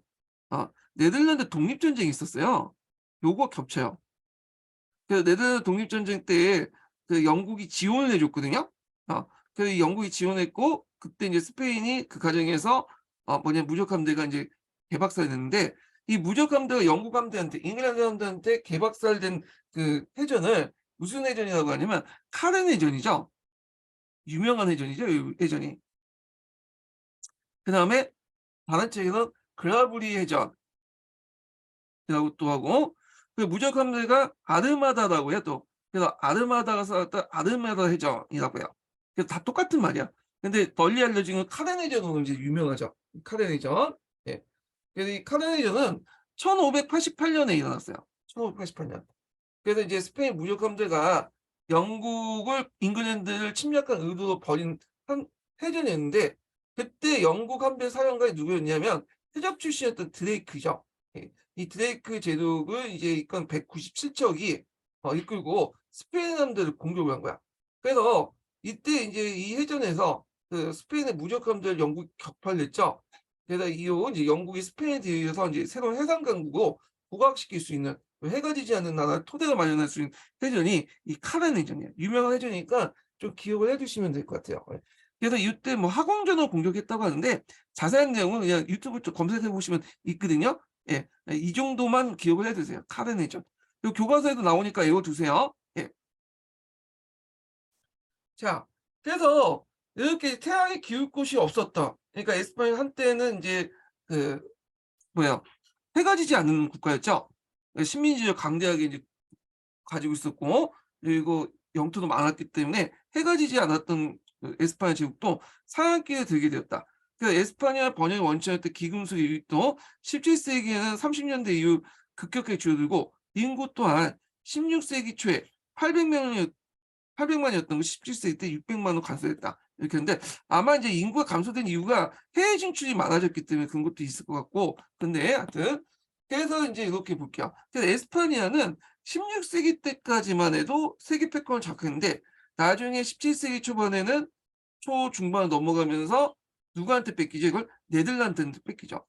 네덜란드 독립 전쟁이 있었어요. 요거 겹쳐요. 그 네덜란드 독립 전쟁 때에 그 영국이 지원을 해 줬거든요. 어 그 영국이 지원했고 그때 인제 스페인이 그 과정에서 뭐냐 무력 함대가 인제 개박살냈는데 이 무력 함대가 영국 함대한테 잉글랜드 함대한테 개박살된 그 해전을 무슨 해전이라고 하냐면 카렌 해전이죠. 유명한 해전이죠, 이 해전이. 그다음에 다른 책에는 그라브리 해전이라고 또 하고 그 무적 함대가 아르마다라고 해요 또. 그래서 아르마다가 싸웠던 아르마다 해전이라고 해요. 그래서 다 똑같은 말이야. 근데 널리 알려진 건 카렌 해전으로 이제 유명하죠. 카렌 해전. 예. 그래서 이 카렌 해전은 1588 년에 일어났어요. 1588 년. 그래서 이제 스페인 무적 함대가 영국을 잉글랜드를 침략한 의도로 벌인 한 해전이었는데 그때 영국 함대 사령관이 누구였냐면 해적 출신이었던 드레이크죠. 예. 이 드레이크 제독을 이제 이건 197척이 이끌고 스페인 함대를 공격을 한 거야. 그래서 이때 이제 이 해전에서 그 스페인의 무적 함대를 영국이 격파를 했죠. 그래서 이후 이제 영국이 스페인에 대해서 이제 새로운 해상 강국으로 부각시킬 수 있는 해가 지지 않는 나라 토대를 마련할 수 있는 해전이 이 카렌 해전이에요. 유명한 해전이니까 좀 기억을 해 두시면 될 것 같아요. 예. 그래서 이때 뭐 항공전을 공격했다고 하는데 자세한 내용은 그냥 유튜브 좀 검색해 보시면 있거든요. 예. 이 정도만 기억을 해 두세요. 카렌 해전. 요 교과서에도 나오니까 외워 두세요. 예. 자, 그래서 이렇게 태양의 기울 곳이 없었던 그러니까 에스파냐 한때는 인제 그 뭐야 해가 지지 않는 국가였죠. 예 식민지를 강대하게 이제 가지고 있었고 그리고 영토도 많았기 때문에 해가 지지 않았던 그 에스파냐 제국도 상한기에 들게 되었다. 그래서 에스파냐 번영의 원천이었던 기금속 유입도 17 세기에는 30 년대 이후 급격하게 줄어들고 인구 또한 16 세기 초에 800 명이었 800만이었던 거 17세기 때 600만으로 감소했다. 이렇게 했는데 아마 이제 인구가 감소된 이유가 해외 진출이 많아졌기 때문에 그런 것도 있을 것 같고 근데 하여튼 그래서 인제 이렇게 볼게요. 그래서 에스파니아는 16세기 때까지만 해도 세계 패권을 장악했는데 나중에 17세기 초반에는 초중반을 넘어가면서 누구한테 뺏기죠 이걸? 네덜란드한테 뺏기죠.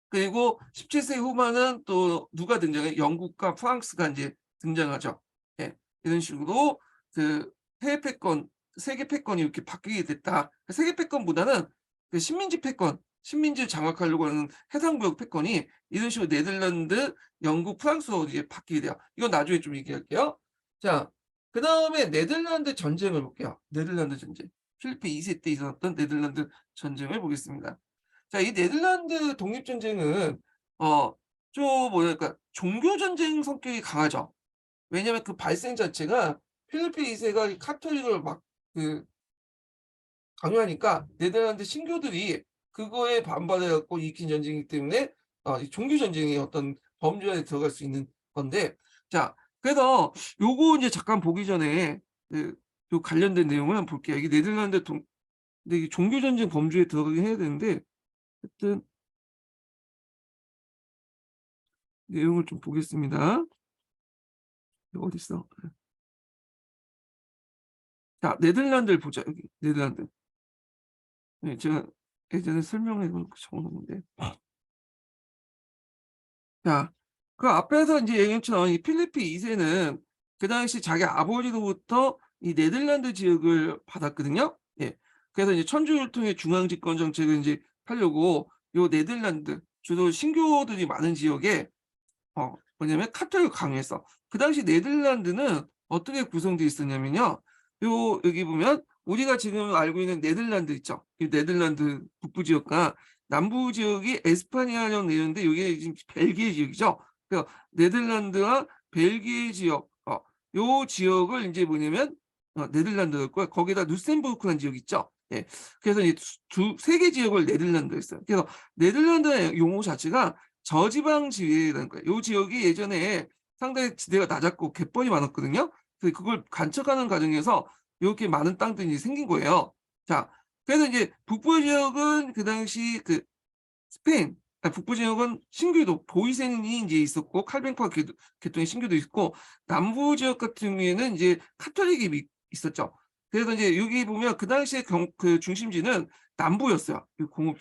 그리고 17세기 후반은 또 누가 등장해요? 영국과 프랑스가 인제 등장하죠. 예. 이런 식으로 그 해외 패권, 세계 패권이 이렇게 바뀌게 됐다. 세계 패권보다는 그 식민지 패권, 식민지를 장악하려고 하는 해상무역 패권이 이런 식으로 네덜란드, 영국, 프랑스로 이제 바뀌게 돼요. 이건 나중에 좀 얘기할게요. 자, 그다음에 네덜란드 전쟁을 볼게요. 네덜란드 전쟁. 필리프 2세 때 있었던 네덜란드 전쟁을 보겠습니다. 자, 이 네덜란드 독립전쟁은 좀 뭐랄까 종교 전쟁 성격이 강하죠. 왜냐하면 그 발생 자체가 필리프 2 세가 이 카톨릭을 막 그 강요하니까 네덜란드 신교들이 그거에 반발해 갖고 일으킨 전쟁이기 때문에 이 종교 전쟁의 어떤 범주 안에 들어갈 수 있는 건데 자 그래서 요거 인제 잠깐 보기 전에 그 요 관련된 내용을 한번 볼게요. 이게 네덜란드 동 근데 이게 종교 전쟁 범주에 들어가긴 해야 되는데 하여튼 내용을 좀 보겠습니다. 어디 있어? 자, 네덜란드를 보자. 여기 네덜란드. 네, 제가 예전에 설명해 놓은 거 적어 놓은데. 자, 그 앞에서 이제 얘기했처럼 이 필리프 2세는 그 당시 자기 아버지로부터 이 네덜란드 지역을 받았거든요. 예. 그래서 이제 천주교통의 중앙 집권 정책을 이제 하려고 요 네덜란드 주로 신교들이 많은 지역에 뭐냐면 카톨릭 강요했어. 그 당시 네덜란드는 어떻게 구성되어 있었냐면요. 여기 보면 우리가 지금 알고 있는 네덜란드 있죠. 이 네덜란드 북부 지역과 남부 지역이 에스파니아령 내였는데 이게 지금 벨기에 지역이죠. 그래서 네덜란드와 벨기에 지역, 요 지역을 이제 뭐냐면 네덜란드였고요. 거기다 루셈부르크라는 지역 있죠. 예. 그래서 이 세 개 지역을 네덜란드 했어요. 그래서 네덜란드의 용어 자체가 저지방 지회라는 거예요. 요 지역이 예전에 상당히 지대가 낮았고 갯벌이 많았거든요. 그걸 간척하는 과정에서 이렇게 많은 땅들이 생긴 거예요. 자, 그래서 이제 북부 지역은 그 당시 그 스페인, 북부 지역은 신교도 보이센이 이제 있었고 칼뱅파 계통의 신교도 있고 남부 지역 같은 경우에는 이제 카톨릭이 있었죠. 그래서 이제 여기 보면 그 당시에 그 중심지는 남부였어요. 이 공업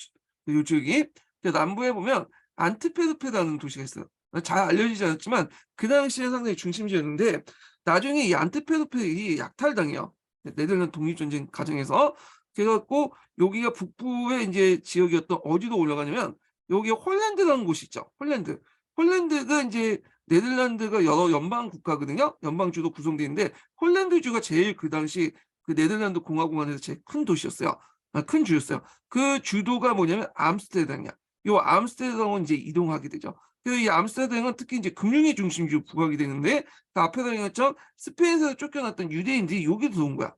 요 지역이. 남부에 보면 안트페르페라는 도시가 있어요. 잘 알려지지 않았지만 그 당시에 상당히 중심지였는데 나중에 이 안트페르페이 약탈당해요. 네덜란드 독립전쟁 과정에서. 그래갖고 여기가 북부의 이제 지역이었던 어디로 올라가냐면 여기 홀란드라는 곳이 있죠. 홀란드. 홀란드가 이제 네덜란드가 여러 연방 국가거든요. 연방주도 구성되어 있는데 홀란드주가 제일 그 당시 그 네덜란드 공화국 안에서 제일 큰 도시였어요. 큰 주였어요. 그 주도가 뭐냐면 암스테르담이야. 요 암스테르담은 이제 이동하게 되죠. 그래서 이 암스테르담은 특히 이제 금융의 중심지로 부각이 되는데 그 앞에서 얘기했죠. 스페인에서 쫓겨났던 유대인들이 여기 들어온 거야.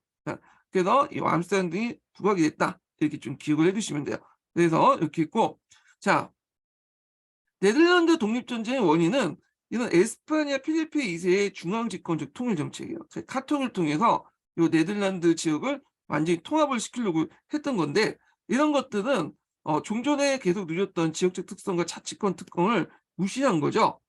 그래서 이 암스테르담이 부각이 됐다. 이렇게 좀 기억을 해두시면 돼요. 그래서 이렇게 있고, 자, 네덜란드 독립전쟁의 원인은 이런 에스파니아 필리프 2세의 중앙집권적 통일 정책이에요. 카통을 통해서 이 네덜란드 지역을 완전히 통합을 시키려고 했던 건데 이런 것들은 종전에 계속 누렸던 지역적 특성과 자치권 특권을 무시한 거죠.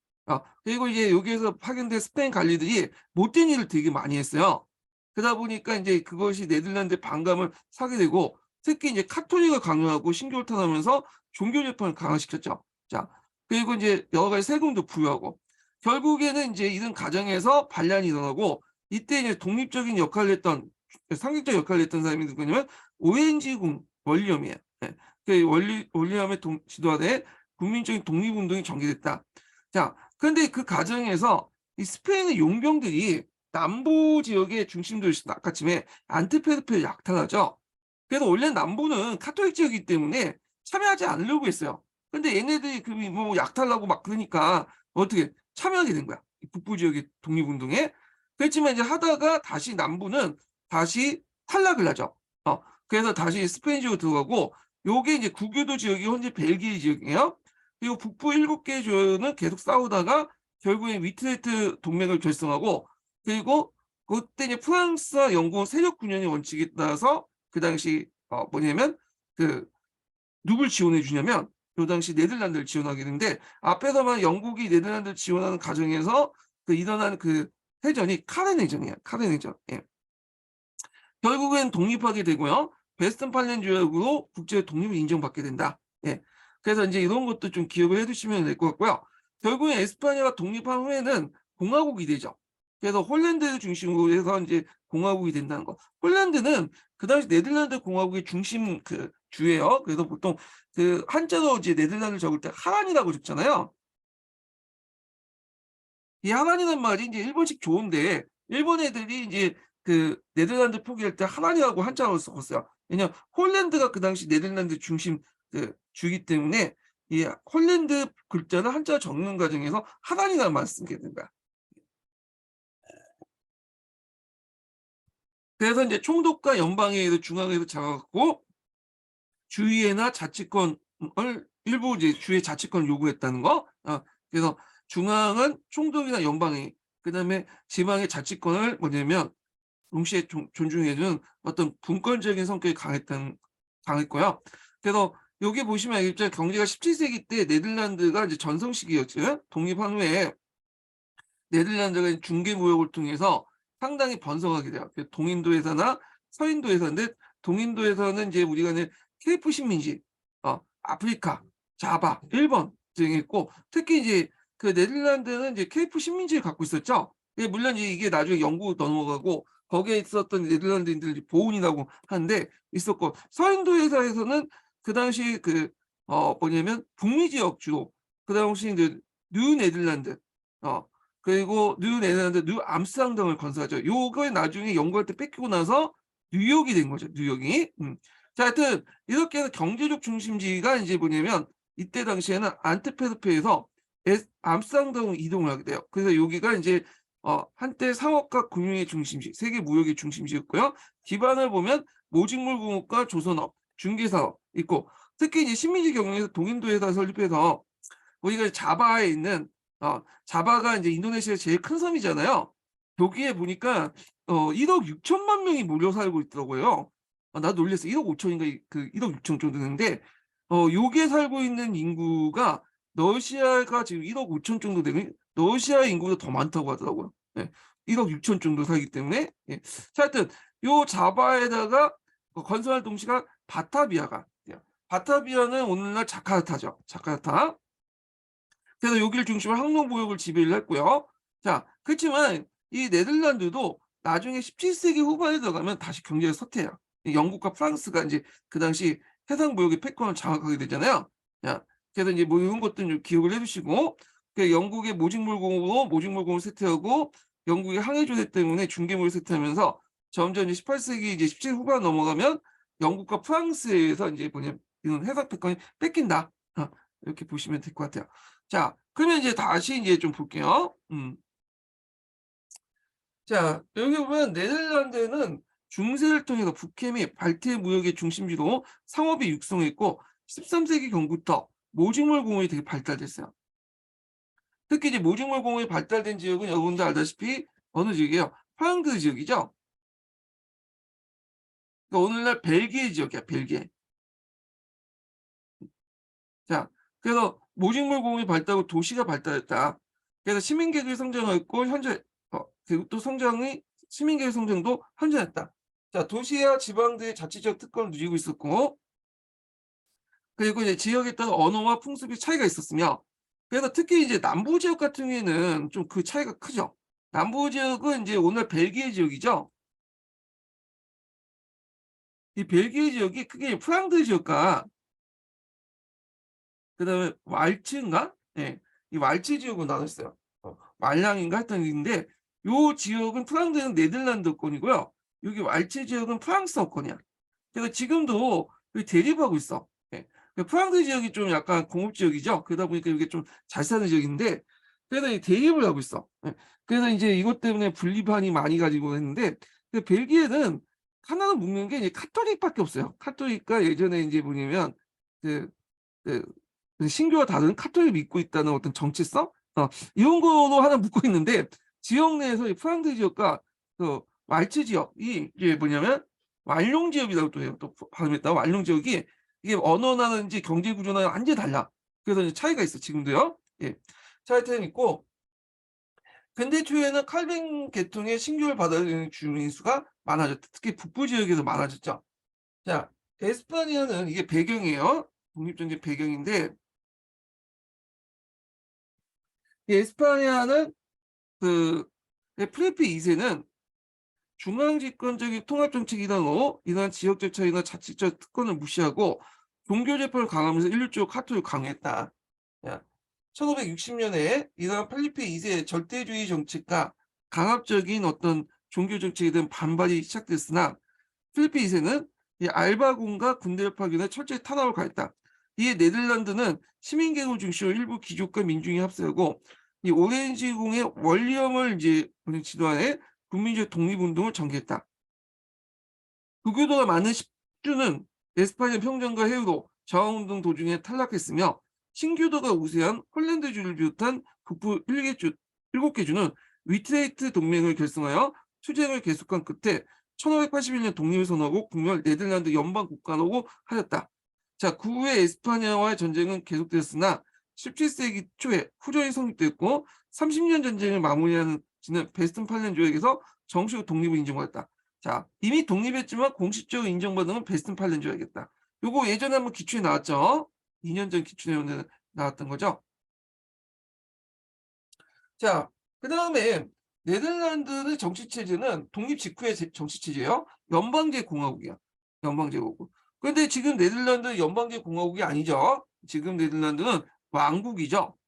그리고 이제 여기에서 파견된 스페인 관리들이 못된 일을 되게 많이 했어요. 그러다 보니까 이제 그것이 네덜란드의 반감을 사게 되고 특히 이제 카톨릭을 강요하고 신교를 탄압하면서 종교 재판을 강화시켰죠. 자, 그리고 이제 여러 가지 세금도 부여하고 결국에는 이제 이런 과정에서 반란이 일어나고 이때 이제 독립적인 역할을 했던 상징적 역할을 했던 사람이 누구냐면 오렌지군 월리엄이에요. 네. 그 월리엄의 지도하에 국민적인 독립운동이 전개됐다. 자, 그런데 그 과정에서 이 스페인의 용병들이 남부 지역의 중심도였던 아까쯤에 안트페르페를 약탈하죠. 그래서 원래 남부는 카톨릭 지역이기 때문에 참여하지 않으려고 했어요. 근데 얘네들이 뭐 약탈하고 막 그러니까 어떻게 참여하게 된 거야. 북부 지역의 독립운동에. 그렇지만 이제 하다가 다시 남부는 다시 탈락을 하죠. 그래서 다시 스페인 지역으로 들어가고 요게 이제 구교도 지역이 현재 벨기에 지역이에요. 그리고 북부 7개 주는 계속 싸우다가 결국에 위트레트 동맹을 결성하고 그리고 그때 이제 프랑스와 영국은 세력 군연의 원칙에 따라서 그 당시 뭐냐면 그 누굴 지원해 주냐면 요 당시 네덜란드를 지원하게 되는데 앞에서만 영국이 네덜란드를 지원하는 과정에서 일어난 그 해전이 카렌 해전이에요. 카렌 해전. 예. 결국엔 독립하게 되고요. 베스턴팔렌 조약으로 국제 독립을 인정받게 된다. 예. 그래서 이제 이런 것도 좀 기억을 해두시면 될 것 같고요. 결국엔 에스파냐가 독립한 후에는 공화국이 되죠. 그래서 홀란드를 중심으로 해서 이제 공화국이 된다는 거. 홀란드는 그 당시 네덜란드 공화국의 중심 그 주예요. 그래서 보통 그 한자로 이제 네덜란드를 적을 때 하란이라고 적잖아요. 이 하란이란 말이 이제 일본식 좋은데 일본 애들이 이제 그 네덜란드 포기할 때 하란이라고 한자로 썼어요. 왜냐면 홀란드가 그 당시 네덜란드 중심 그 주기 때문에 이 홀란드 글자를 한자로 적는 과정에서 하란이라는 말을 쓰게 된 거야. 그래서 이제 총독과 연방회의를 중앙에서 잡아갖고 주의회나 자치권을 일부 이제 주의 자치권을 요구했다는 거. 그래서 중앙은 총독이나 연방회의, 그다음에 지방의 자치권을 뭐냐면 동시에 존중해주는 어떤 분권적인 성격이 강했고요. 그래서 여기 보시면 알겠지만 경제가 17세기 때 네덜란드가 이제 전성 시기였죠. 독립한 후에 네덜란드가 중개 무역을 통해서 상당히 번성하게 돼요. 동인도에서나 서인도에서인데 동인도에서는 이제 우리가 이제 케이프 식민지, 아프리카, 자바, 일본 등이 있고 특히 이제 그 네덜란드는 이제 케이프 식민지를 갖고 있었죠. 예, 물론 이게 나중에 영국으로 넘어가고 거기에 있었던 네덜란드인들이 보훈이라고 하는데 있었고 서인도에서는 그 당시 뭐냐면 북미 지역 주로 그 당시 이제 뉴 네덜란드 그리고 뉴 네덜란드, 뉴 암스테르담을 건설하죠. 요거에 나중에 영국한테 뺏기고 나서 뉴욕이 된 거죠. 뉴욕이. 자, 하여튼 이렇게 해서 경제적 중심지가 이제 뭐냐면 이때 당시에는 안트페르페에서 암스테르담으로 이동을 하게 돼요. 그래서 여기가 이제 한때 상업과 금융의 중심지, 세계 무역의 중심지였고요. 기반을 보면 모직물 공업과 조선업, 중개사업 있고 특히 이제 식민지 경영에서 동인도에다 설립해서 우리가 자바에 있는 자바가 이제 인도네시아의 제일 큰 섬이잖아요. 여기에 보니까 1억 6천만 명이 몰려 살고 있더라고요. 나도 놀랐어. 1억 5천인가 그 1억 6천 정도 되는데 여기에 살고 있는 인구가 러시아가 지금 1억 5천 정도 되는 러시아 인구보다 더 많다고 하더라고요. 예. 1억 6천 정도 살기 때문에 예. 자, 하여튼 요 자바에다가 건설할 동시가 바타비아가 바타비아는 오늘날 자카르타죠. 자카르타. 그래서 여기를 중심으로 항로무역을 지배를 했고요. 자, 그렇지만 이 네덜란드도 나중에 17세기 후반에 들어가면 다시 경제가 쇠퇴해요. 영국과 프랑스가 이제 그 당시 해상 무역의 패권을 장악하게 되잖아요. 자, 그래서 이제 뭐 이런 것들 좀 기억을 해주시고, 영국의 모직물공업을 쇠퇴하고, 영국의 항해조대 때문에 중개무역을 쇠퇴하면서 점점 이제 18세기 이제 17세기 후반 넘어가면 영국과 프랑스에서 이제 뭐냐 이런 해상 패권이 뺏긴다. 이렇게 보시면 될 것 같아요. 자, 그러면 이제 다시 이제 좀 볼게요. 자, 여기 보면 네덜란드는 중세를 통해서 북해 및 발트해 무역의 중심지로 상업이 육성했고 13세기 경부터 모직물 공업이 되게 발달됐어요. 특히 이제 모직물 공업이 발달된 지역은 여러분들 알다시피 어느 지역이에요? 폴란드 지역이죠. 그러니까 오늘날 벨기에 지역이야, 벨기에. 자, 그래서 모직물 공업이 발달하고 도시가 발달했다. 그래서 시민계급이 성장했고 현재 그리고 또 시민계급 성장도 현저했다. 자, 도시와 지방들의 자치적 특권을 누리고 있었고 그리고 이제 지역에 따라 언어와 풍습이 차이가 있었으며 그래서 특히 이제 남부 지역 같은 경우에는 좀 그 차이가 크죠. 남부 지역은 이제 오늘 벨기에 지역이죠. 이 벨기에 지역이 크게 프랑드 지역과 그다음에 왈츠인가? 예. 이 왈츠 지역으로 나눴어요. 말랑인가 했던 일인데 요 지역은 프랑스는 네덜란드권이고요. 여기 왈츠 지역은 프랑스어권이야. 그래서 지금도 대립하고 있어. 예. 프랑스 지역이 좀 약간 공업 지역이죠. 그러다 보니까 이게 좀 잘 사는 지역인데 그래서 이 대립을 하고 있어. 예. 그래서 이제 이것 때문에 분리반이 많이 가지고 했는데 벨기에는 하나는 묶는 게 이제 카톨릭밖에 없어요. 카톨릭과 예전에 이제 뭐냐면 그, 그 신교와 다른 카톨릭을 믿고 있다는 어떤 정체성 이런 거로 하나 묶고 있는데 지역 내에서 이 프랑스 지역과 그 왈츠 지역이 이게 뭐냐면 왈롱 지역이라고 또 해요. 또 발음했다. 왈롱 지역이 이게 언어나든지 경제 구조나 완전히 달라. 그래서 이제 차이가 있어 지금도요. 예. 차이가 있고 근대 초에는 칼빈 계통의 신교를 받아들이는 주민 수가 많아졌다. 특히 북부 지역에서 많아졌죠. 자, 에스파니아는 이게 배경이에요. 독립전쟁 배경인데 이 에스파니아는 그 필리피 2세는 중앙집권적인 통합정책이라고 이러한 지역적 차이나 자치적 특권을 무시하고 종교재판을 강화하면서 인류적 카톨릭을 강화했다. 1560년에 이러한 필리피 2세 절대주의 정책과 강압적인 어떤 종교 정책에 대한 반발이 시작됐으나 필리피 2세는 이 알바군과 군대를 파견해 철저히 탄압을 가했다. 이에 네덜란드는 시민계급 중심으로 일부 귀족과 민중이 합세하고 이 오렌지궁의 원리엄을 이제 지도하에 국민적 독립운동을 전개했다. 부교도가 많은 십주는 에스파냐 평정과 해유로 저항운동 도중에 탈락했으며 신교도가 우세한 홀란드주를 비롯한 북부 7개 주는 위트레이트 동맹을 결성하여 투쟁을 계속한 끝에 1581년 독립을 선언하고 국명을 네덜란드 연방 국가로 하였다. 자, 그 후에 에스파냐와의 전쟁은 계속되었으나 17세기 초에 후전이 성립됐고 30년 전쟁을 마무리하는 지는 베스튼팔렌 조약에서 정식으로 독립을 인정받았다. 자, 이미 독립했지만 공식적으로 인정받은 건 베스튼팔렌 조약이었다. 요거 예전에 한번 기출에 나왔죠. 2년 전 기출에 나왔던 거죠. 자, 그다음에 네덜란드의 정치 체제는 독립 직후의 정치 체제예요. 연방제 공화국이야. 연방제 공화국. 그런데 지금 네덜란드 연방제 공화국이 아니죠. 지금 네덜란드는 왕국이죠.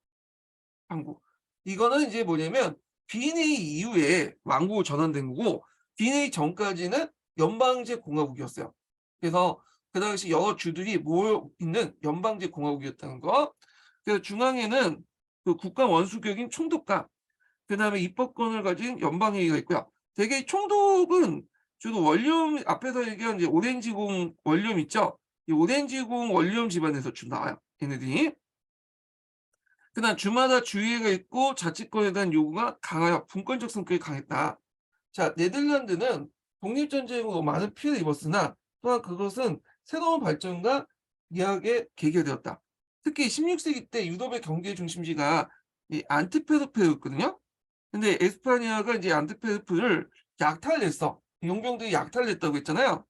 왕국. 이거는 이제 뭐냐면 비인회의 이후에 왕국으로 전환된 거고 비인회의 전까지는 연방제 공화국이었어요. 그래서 그 당시 여러 주들이 모여 있는 연방제 공화국이었다는 거. 그래서 중앙에는 그 국가 원수격인 총독과 그다음에 입법권을 가진 연방회의가 있고요. 대개 총독은 주로 원룸 앞에서 얘기한 이제 오렌지공 원룸 있죠. 이 오렌지공 원룸 집안에서 주 나와요. 얘네들이. 그다음 주마다 주의회가 있고 자치권에 대한 요구가 강하여 분권적 성격이 강했다. 자, 네덜란드는 독립전쟁으로 많은 피해를 입었으나 또한 그것은 새로운 발전과 미학의 계기가 되었다. 특히 16세기 때 유럽의 경제 중심지가 이 안트페르페였거든요. 근데 에스파냐가 이제 안트페르프를 약탈냈어. 용병들이 약탈냈다고 했잖아요.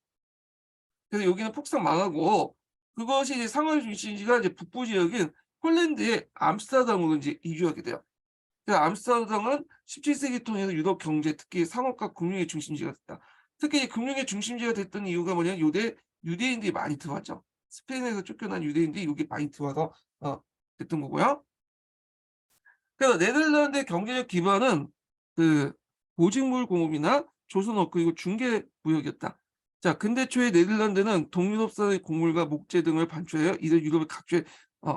그래서 여기는 폭삭 망하고 그것이 이제 상하이 중심지가 이제 북부 지역인 폴란드의 암스테르담으로 이제 이주하게 돼요. 그래서 암스테르담은 17세기 통해서 유럽 경제, 특히 상업과 금융의 중심지가 됐다. 특히 이 금융의 중심지가 됐던 이유가 뭐냐면 유대인들이 많이 들어왔죠. 스페인에서 쫓겨난 유대인들이 여기 많이 들어와서 됐던 거고요. 그래서 네덜란드의 경제적 기반은 그 보직물 공업이나 조선업 그리고 중개 무역이었다. 자, 근대 초에 네덜란드는 동유럽산의 곡물과 목재 등을 반출하여 이들 유럽의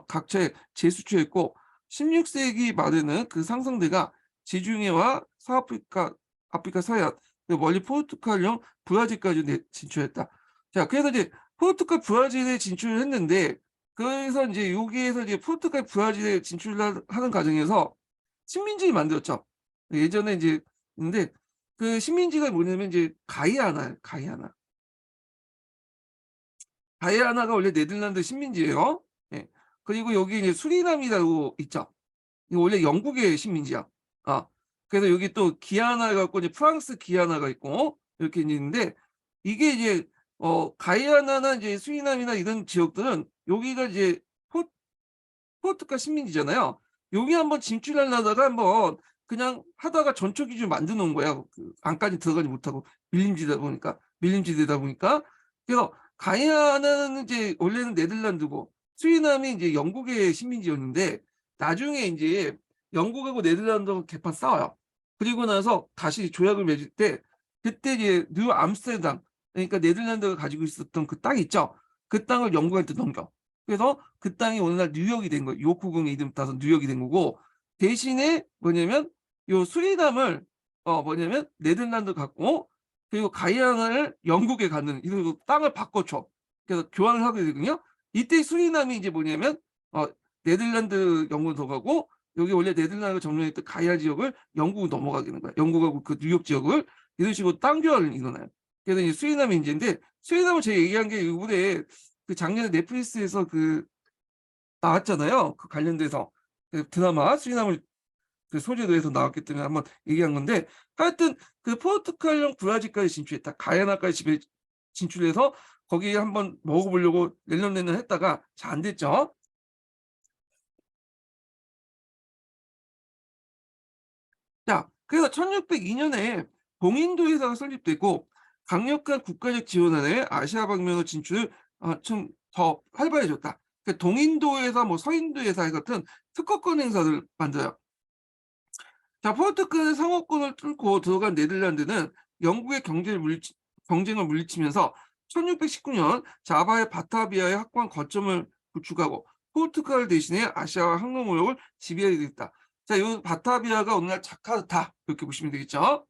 각처에 재수출했고 16세기 말에는 그 상승대가 지중해와 아프리카 서해안 그리고 멀리 포르투갈령 브라질까지 진출했다. 자, 그래서 이제 포르투갈 브라질에 진출을 했는데 그래서 이제 여기에서 이제 포르투갈 브라질에 진출하는 과정에서 식민지를 만들었죠. 예전에 이제 근데 그 식민지가 뭐냐면 이제 가이아나. 가이아나가 원래 네덜란드 식민지예요. 예. 그리고 여기 이제 수리남이라고 있죠. 이거 원래 영국의 식민지야. 아, 그래서 여기 또 기아나 갖고 이제 프랑스 기아나가 있고 이렇게 있는데 이게 이제 가이아나나 이제 수리남이나 이런 지역들은 여기가 이제 포르투갈 식민지잖아요. 여기 한번 진출하려다가 한번 그냥 하다가 전초 기준 만들어 놓은 거야. 그 안까지 들어가지 못하고 밀림지대다 보니까. 그래서 가이아나는 이제 원래는 네덜란드고 수리남이 이제 영국의 식민지였는데 나중에 이제 영국하고 네덜란드하고 개판 싸워요. 그리고 나서 다시 조약을 맺을 때 그때 이제 뉴 암스테르담 그러니까 네덜란드가 가지고 있었던 그 땅 있죠. 그 땅을 영국한테 넘겨. 그래서 그 땅이 오늘날 뉴욕이 된 거예요. 요크공의 이름 따서 뉴욕이 된 거고 대신에 뭐냐면 요 수리남을 뭐냐면 네덜란드 갖고 그리고 가이아나를 영국에 갖는 이런 땅을 바꿔줘. 그래서 교환을 하게 되거든요. 이때 수리남이 이제 뭐냐면 네덜란드 영국으로 들어가고 여기 원래 네덜란드가 점령했던 가이아 지역을 영국으로 넘어가게 되는 거야. 영국하고 그 뉴욕 지역을 이런 식으로 땅 교환을 일어나요. 그래서 이제 수리남이 인제인데 수리남을 제가 얘기한 게 이번에 그 작년에 넷플릭스에서 그 나왔잖아요. 그 관련돼서 그 드라마 수리남을 그 소재로 해서 나왔기 때문에 한번 얘기한 건데 하여튼 그 포르투갈령 브라질까지 진출했다. 가야나까지 진출해서 거기에 한번 먹어보려고 낼름낼름 했다가 잘 안 됐죠. 자, 그래서 1602년에 동인도 회사가 설립되고 강력한 국가적 지원하에 아시아 방면으로 진출을 좀 더 활발해졌다. 그 동인도 회사, 뭐 서인도 회사 같은 특허권 행사를 만들어요. 자, 포르투갈의 상업권을 뚫고 들어간 네덜란드는 영국의 경쟁을 물리치면서 1619년 자바의 바타비아의 확고한 거점을 구축하고 포르투갈 대신에 아시아와 항로 무역을 지배하게 됐다. 자, 이 바타비아가 오늘날 자카르타 이렇게 보시면 되겠죠.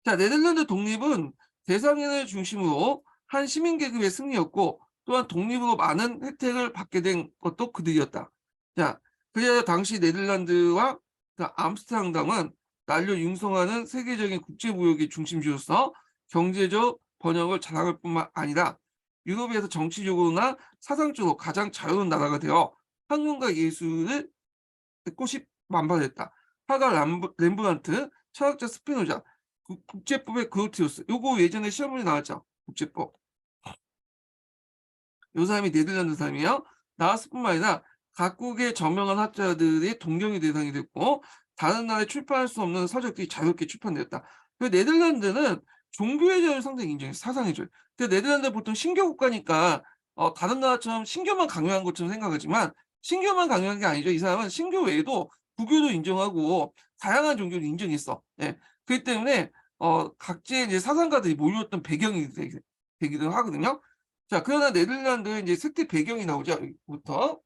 자, 네덜란드 독립은 대상인을 중심으로 한 시민 계급의 승리였고 또한 독립으로 많은 혜택을 받게 된 것도 그들이었다. 자, 그래야 당시 네덜란드와 그 암스테르담은 난로 융성하는 세계적인 국제무역의 중심지로서 경제적 번영을 자랑할 뿐만 아니라 유럽에서 정치적으로나 사상적으로 가장 자유로운 나라가 되어 학문과 예술의 꽃이 만발했다. 화가 렘브란트, 철학자 스피노자, 국제법의 그로티우스. 요거 예전에 시험문제 나왔죠. 국제법. 요 사람이 네덜란드 사람이에요. 나왔을 뿐만 아니라 각국의 저명한 학자들의 동경의 대상이 됐고 다른 나라에 출판할 수 없는 서적들이 자유롭게 출판되었다. 그 네덜란드는 종교의 자유를 상당히 인정해요. 사상의 자유. 근데 네덜란드는 보통 신교 국가니까 다른 나라처럼 신교만 강요한 것처럼 생각하지만 신교만 강요한 게 아니죠. 이 사람은 신교 외에도 불교도 인정하고 다양한 종교를 인정했어. 예. 그렇기 때문에 각지의 이제 사상가들이 몰렸던 배경이 되기도 하거든요. 자, 그러나 네덜란드의 이제 색대 배경이 나오죠. 여기부터.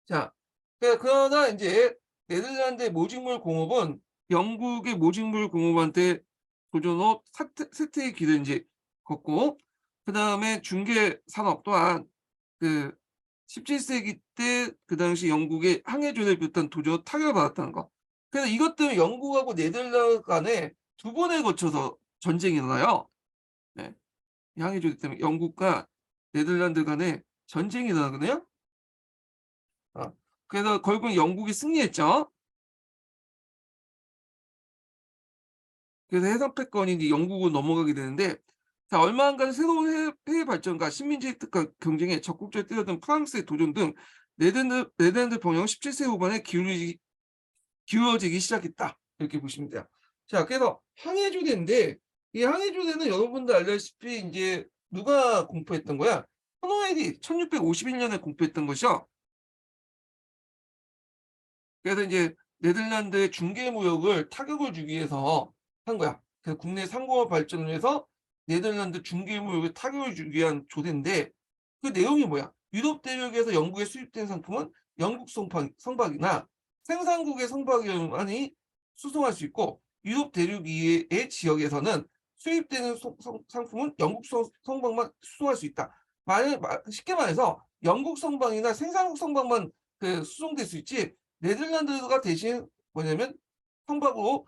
자, 그러나 이제 네덜란드의 모직물 공업은 영국의 모직물 공업한테 도전 후 쇠퇴의 길을 이제 걷고, 그 다음에 중개 산업 또한 그 17세기 때 그 당시 영국의 항해조를 비롯한 도전 타격을 받았다는 거. 그래서 이것 때문에 영국하고 네덜란드 간에 두 번에 거쳐서 전쟁이 일어나요. 네. 항해조 때문에 영국과 네덜란드 간에 전쟁이 일어나거든요. 그래서 결국 영국이 승리했죠. 그래서 해상패권이 이제 영국으로 넘어가게 되는데, 자, 얼마 안 가는 새로운 해외 발전과 식민지 획득과 경쟁에 적극적으로 뛰어든 프랑스의 도전 등 네덜란드 번영은 17세기 후반에 기울어지기 시작했다. 이렇게 보시면 돼요. 자, 그래서 항해조대인데 이 항해조대는 여러분들 알다시피 이제 누가 공포했던 거야? 크로멜이 1651년에 공포했던 것이죠. 그래서 이제 네덜란드의 중개 무역을 타격을 주기 위해서 한 거야. 그래서 국내 상공업 발전을 위해서 네덜란드 중개 무역을 타격을 주기 위한 조대인데 그 내용이 뭐야? 유럽 대륙에서 영국에 수입된 상품은 영국 성박이나 생산국의 성박이만이 수송할 수 있고 유럽 대륙 이외의 지역에서는 수입되는 상품은 영국 성박만 수송할 수 있다. 쉽게 말해서 영국 성박이나 생산국 성박만 수송될 수 있지 네덜란드가 대신 뭐냐면 성박으로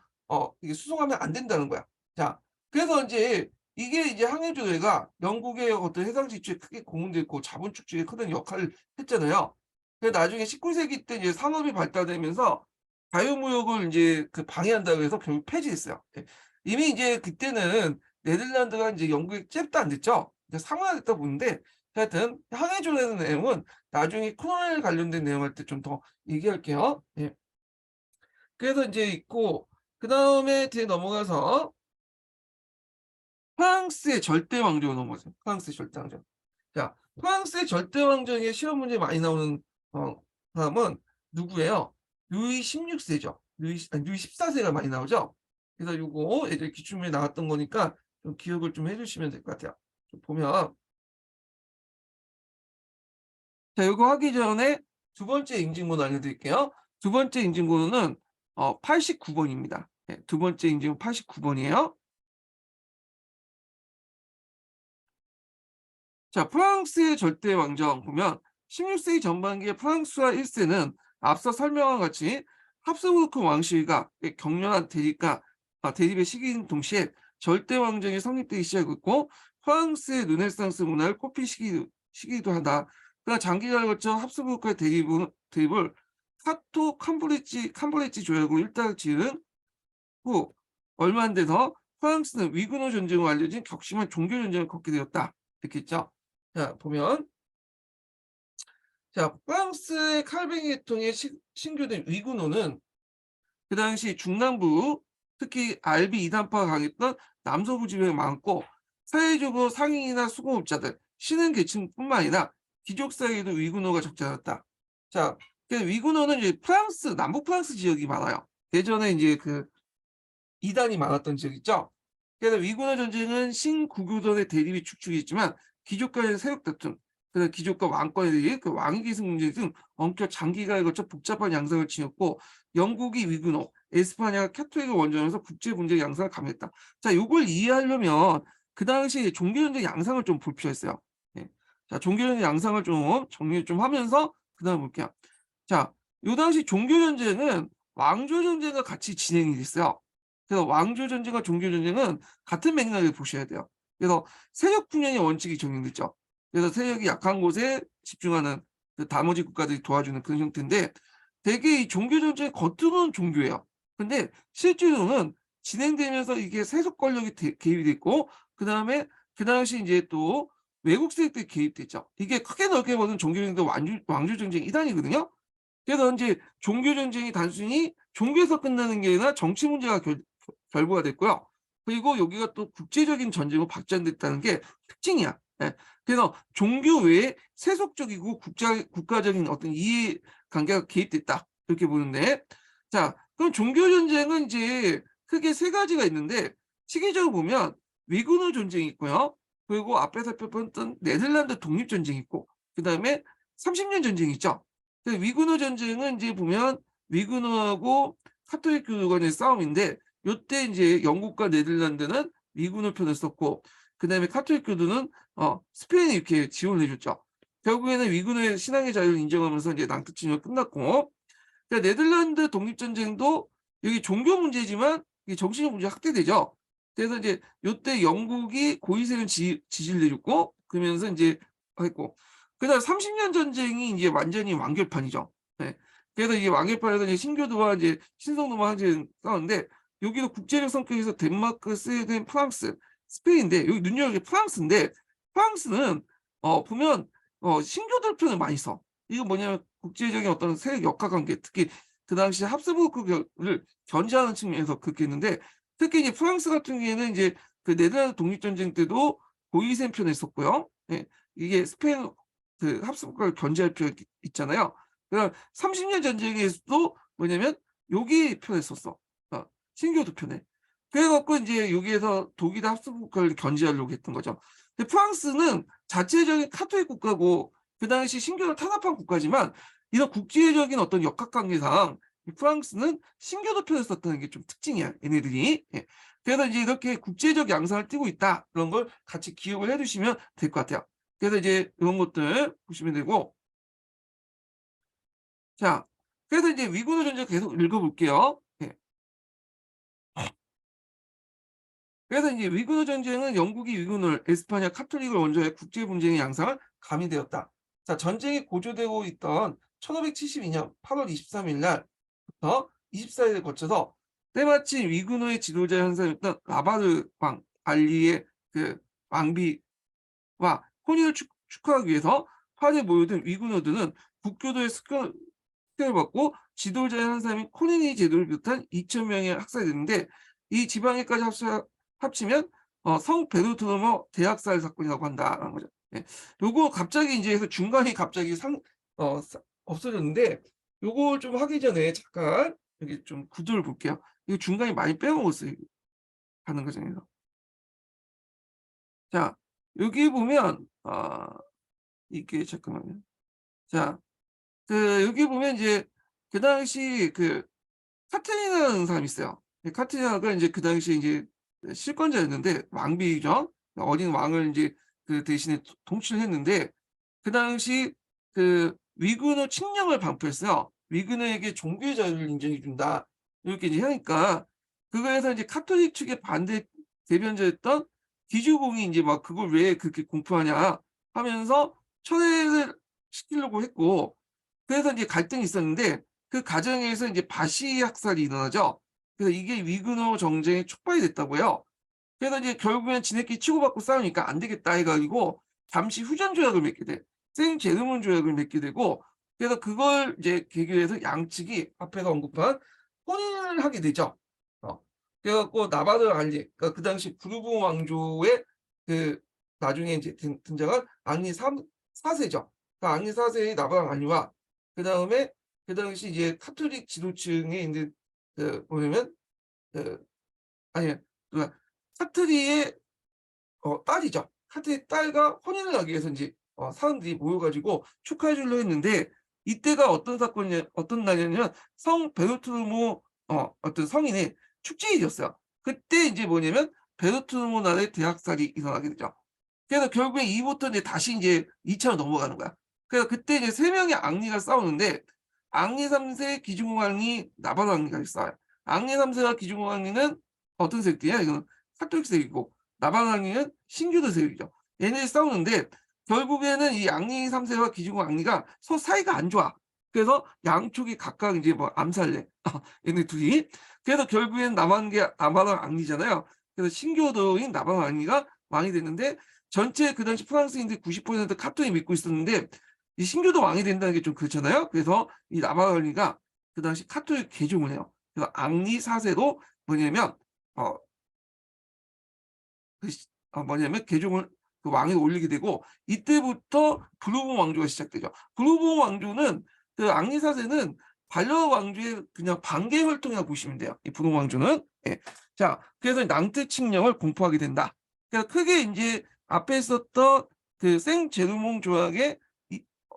이게 수송하면 안 된다는 거야. 자, 그래서 이제 이게 이제 항해조회가 영국의 어떤 해상 지출에 크게 공헌됐고 자본 축적에 큰 역할을 했잖아요. 그래서 나중에 19세기 때 이제 산업이 발달되면서 자유무역을 이제 방해한다고 해서 결국 폐지했어요. 예. 이미 이제 그때는 네덜란드가 이제 영국에 잽도 안 됐죠. 상호화됐다 보는데 하여튼 항해조회라는 내용은 나중에 크로넬 관련된 내용 할 때 좀 더 얘기할게요. 예. 그래서 이제 있고 그 다음에 뒤에 넘어가서 프랑스의 절대 왕조로 넘어가죠. 프랑스의 절대 왕조. 자, 프랑스의 절대 왕조의 시험 문제 많이 나오는 사람은 누구예요? 루이 16세죠. 루이 14세가 많이 나오죠. 그래서 요거 예전에 기출문제 나왔던 거니까 좀 기억을 좀 해주시면 될 것 같아요. 좀 보면 자, 이거 하기 전에 두 번째 인증번호 알려드릴게요. 두 번째 인증번호는 89번입니다. 네, 두 번째 인증번호 89번이에요. 자, 프랑스의 절대 왕정 보면 16세기 전반기에 프랑스와 1세는 앞서 설명한 같이 합스부르크 왕실과 격렬한 대립의 시기인 동시에 절대 왕정이 성립되기 시작했고 프랑스의 르네상스 문화를 꽃핀 시기이기도 하다. 그러나 장기간을 거쳐 합스부르크의 대립을 카토 캄브레치 조약으로 일단을 지은 후 얼마 안 돼서 프랑스는 위그노 전쟁으로 알려진 격심한 종교 전쟁을 겪게 되었다. 이렇게 있죠. 자, 보면 자, 프랑스의 칼뱅이 계통의 신교된 위구노는 그 당시 중남부 특히 알비 이단파가 강했던 남서부 지역이 많고 사회적으로 상인이나 수공업자들, 신흥 계층뿐만 아니라 귀족 사이에도 위구노가 적잖았다. 자, 그래서 위구노는 이제 남북 프랑스 지역이 많아요. 예전에 이제 이단이 많았던 지역 있죠. 그래서 위구노 전쟁은 신구교도의 대립이 축축했지만 귀족 간의 세력 다툼, 그래서 귀족과 왕권에 대해 왕위 계승 문제 등 엄격 장기간에 걸쳐 복잡한 양상을 지녔고 영국이 위구노, 에스파냐가 캐토릭을 원정해서 국제 문제 양상을 감했다. 자, 이걸 이해하려면 그 당시 종교전쟁 양상을 좀 볼 필요가 있어요. 네. 자, 종교전쟁 양상을 좀 정리 좀 하면서 그다음 볼게요. 자, 요 당시 종교전쟁은 왕조전쟁과 같이 진행이 됐어요. 그래서 왕조전쟁과 종교전쟁은 같은 맥락을 보셔야 돼요. 그래서 세력 분열의 원칙이 적용됐죠. 그래서 세력이 약한 곳에 집중하는 그 나머지 국가들이 도와주는 그런 형태인데 되게 이 종교 전쟁 겉으로는 종교예요. 근데 실제로는 진행되면서 이게 세속 권력이 개입이 됐고 그다음에 그 당시 이제 또 외국 세력들이 개입됐죠. 이게 크게 넓게 보면 종교 전쟁도 왕조 전쟁 이단이거든요. 그래서 이제 종교 전쟁이 단순히 종교에서 끝나는 게 아니라 정치 문제가 결부가 됐고요. 그리고 여기가 또 국제적인 전쟁으로 발전됐다는 게 특징이야. 예. 그래서 종교 외에 세속적이고 국가적인 어떤 이해 관계가 개입됐다. 이렇게 보는데 자, 그럼 종교 전쟁은 이제 크게 세 가지가 있는데 시기적으로 보면 위구르 전쟁이 있고요. 그리고 앞에 살펴봤던 네덜란드 독립 전쟁이 있고 그다음에 30년 전쟁이 있죠. 위구르 전쟁은 이제 보면 위구르하고 카톨릭 교도 간의 싸움인데 요때 이제 영국과 네덜란드는 위구르 편을 썼고 그다음에 카톨릭 교도는 스페인이 이렇게 지원을 해줬죠. 결국에는 위구르의 신앙의 자유를 인정하면서 이제 낭떠러지가 끝났고 그러니까 네덜란드 독립전쟁도 여기 종교 문제지만 이게 정치적 문제 확대되죠. 그래서 이제 요때 영국이 고위세력 지지를 내줬고 그러면서 이제 했고 그다음 30년 전쟁이 이제 완전히 완결판이죠. 네. 그래서 이게 완결판에서 이제 신교도와 이제 신성도만 이제 싸우는데 여기도 국제적 성격에서 덴마크, 스웨덴, 프랑스, 스페인인데 여기 눈여겨볼 게 프랑스인데 프랑스는 보면 신교들 편을 많이 써. 이거 뭐냐면 국제적인 어떤 세력 역학 관계 특히 그 당시 합스부르크를 견제하는 측면에서 그렇게 했는데 특히 이제 프랑스 같은 경우에는 이제 그 네덜란드 독립전쟁 때도 고위센 편에 있었고요. 예. 이게 스페인 그 합스부르크를 견제할 필요가 있잖아요. 그러니까 30년 전쟁에서도 뭐냐면 여기 편에 썼어. 신교도 편에. 그래갖고 이제 여기에서 독일 합스부르크를 견제하려고 했던 거죠. 근데 프랑스는 자체적인 카톨릭 국가고 그 당시 신교를 탄압한 국가지만 이런 국제적인 어떤 역학관계상 프랑스는 신교도 편을 썼다는 게 좀 특징이야, 얘네들이. 예. 그래서 이제 이렇게 국제적 양상을 띠고 있다. 그런 걸 같이 기억을 해두시면 될 것 같아요. 그래서 이제 이런 것들 보시면 되고. 자, 그래서 이제 위구르 전쟁 계속 읽어볼게요. 예. 그래서 이제 위구르 전쟁은 영국이 위구르, 에스파냐, 카톨릭을 원조해 국제 분쟁의 양상을 가미되었다. 자, 전쟁이 고조되고 있던 1572년 8월 23일 날부터 24일을 거쳐서 때마침 위구르의 지도자 현상이었던 라바르 왕 알리의 그 왕비와 혼인을 축하하기 위해서 파리에 모여든 위구르들은 국교도의 습격을 받고 지도자의 한 사람이 코니니 제도를 비롯한 2,000명이 학살됐는데 이 지방에까지 합치면 성 베르토르모 대학살 사건이라고 한다라는 거죠. 예. 요거 갑자기 이제 해서 중간에 갑자기 없어졌는데 요걸 좀 하기 전에 잠깐 여기 좀 구도를 볼게요. 이거 중간에 많이 빼먹었어요. 하는 과정에서. 자, 여기 보면 이게 잠깐만요. 자, 여기 보면 이제 그 당시 카트리나라는 사람이 있어요. 카트리나가 이제 그 당시 이제 실권자였는데 왕비죠. 어린 왕을 이제 그 대신에 통치를 했는데 그 당시 위구르 칙령을 반포했어요. 위구르에게 종교의 자유를 인정해 준다. 이렇게 이제 하니까 그거에서 이제 카톨릭 측의 반대 대변자였던 기주공이 이제 막 그걸 왜 그렇게 공포하냐 하면서 철회를 시키려고 했고 그래서 이제 갈등이 있었는데 그 과정에서 이제 바시 학살이 일어나죠. 그래서 이게 위구르 정쟁의 촉발이 됐다고요. 그래서 이제 결국엔 지네끼리 치고받고 싸우니까 안 되겠다 해가지고 잠시 휴전 조약을 맺게 돼. 생제르몬 조약을 맺게 되고 그래서 그걸 이제 계기로 해서 양측이 앞에서 언급한 혼인을 하게 되죠. 그래갖고 나바르 알리, 그러니까 그 당시 부르봉 왕조의 나중에 이제 등장한 앙리 4세죠. 그 앙리 4세의 나바르 알리와 그 다음에 그 당시 이제 카톨릭 지도층에 있는 뭐냐면 아니 카트리의 딸이죠. 카트리의 딸과 혼인을 하기 위해서 이제 사람들이 모여가지고 축하해 주려 했는데 이때가 어떤 사건이 어떤 날이냐면 성 베르토르모 어떤 성인의 축제일이었어요. 그때 이제 뭐냐면 베르토르모 나라의 대학살이 일어나게 되죠. 그래서 결국에 이부터 이제 다시 이제 2차로 넘어가는 거야. 그래서 그때 이제 세 명의 앙리가 싸우는데 앙리 3세 기중왕리 나바르 앙리가 싸워요. 앙리 3세와 기중왕리는 어떤 색이야? 이거는 카톨릭 색이고 나방왕리는 신규도 세력이죠. 얘네들이 싸우는데 결국에는 이 앙리 3세와 기주공 앙리가 서로 사이가 안 좋아. 그래서 양쪽이 각각 이제 뭐 암살래. 얘네 둘이. 그래서 결국엔 남한왕 앙리잖아요. 그래서 신교도인 남한왕 앙리가 왕이 됐는데 전체 그 당시 프랑스인들 90% 카톨릭 믿고 있었는데 이 신교도 왕이 된다는 게 좀 그렇잖아요. 그래서 이 남한왕 앙리가 그 당시 카톨릭 개종을 해요. 그래서 앙리 4세도 뭐냐면 개종을 그 왕에 올리게 되고 이때부터 부르봉 왕조가 시작되죠. 부르봉 왕조는 그 앙리 4세는 반려 왕조의 그냥 반개 활동이라고 보시면 돼요. 이 부르봉 왕조는. 예. 자, 그래서 낭트 칙령을 공포하게 된다. 그러니까 크게 이제 앞에 있었던 그 생제르몽 조약에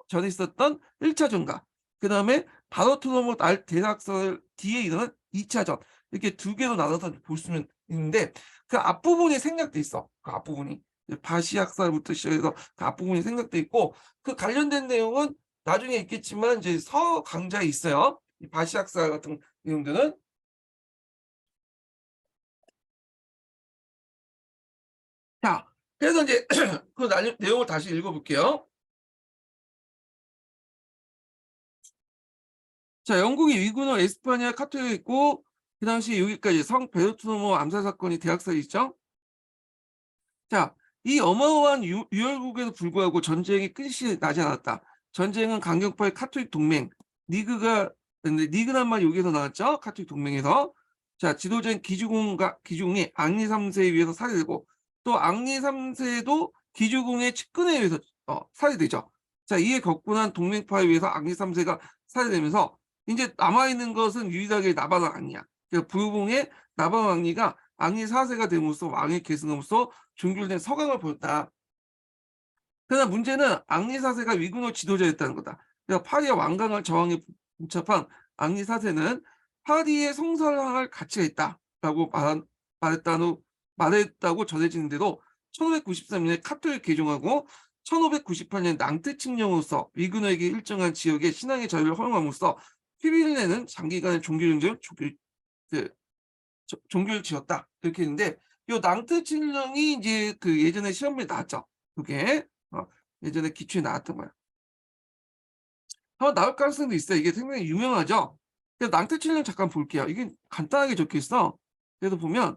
전에 있었던 1차 전가, 그 다음에 바로토노모 대학설 뒤에 일어난 2차전 이렇게 두 개로 나눠서 볼 수는 있는데 그 앞부분이 생략돼 있어. 그 앞부분이 바시학살부터 시작해서 그 앞부분이 생략돼 있고 그 관련된 내용은 나중에 있겠지만 이제 서강좌에 있어요. 이 바시학살 같은 내용들은. 자, 그래서 이제 그 내용을 다시 읽어볼게요. 자, 영국이 위군을 에스파냐 카토에 있고 그 당시 여기까지 성 베르투노모 암살 사건이 대학살이 있죠. 자, 이 어마어마한 유혈국에도 불구하고 전쟁이 끝이 나지 않았다. 전쟁은 강경파의 카톨릭 동맹, 리그란 말이 여기서 나왔죠. 카톨릭 동맹에서. 자, 지도자인 기주공이 앙리 3세에 의해서 살해되고 또 앙리 3세도 기주공의 측근에 의해서 살해되죠. 자, 이에 격분한 동맹파에 의해서 앙리 3세가 살해되면서 이제 남아있는 것은 유일하게 나바왕 앙리야. 그러니까 부르봉의 나바왕 앙리가 앙리 4세가 됨으로써 왕의 계승함으로써 종결된 서강을 보였다. 그러나 문제는 앙리 4세가 위군의 지도자였다는 거다. 그러니까 파리의 완강한 저항에 복잡한 앙리 4세는 파리의 성살할 가치가 있다라고 말했다고 전해지는데도 1593년에 카톨릭 개종하고 1598년 낭트 칙령으로서 위군에게 일정한 지역의 신앙의 자유를 허용함으로써 피빌레는 장기간의 종교를 지었다. 이렇게 했는데 요 낭트 칙령이 이제 그 예전에 시험에 나왔죠. 그게 예전에 기출에 나왔던 거야. 한번 나올 가능성도 있어요. 이게 상당히 유명하죠. 그래서 낭트 칙령 잠깐 볼게요. 이게 간단하게 적혀 있어. 그래서 보면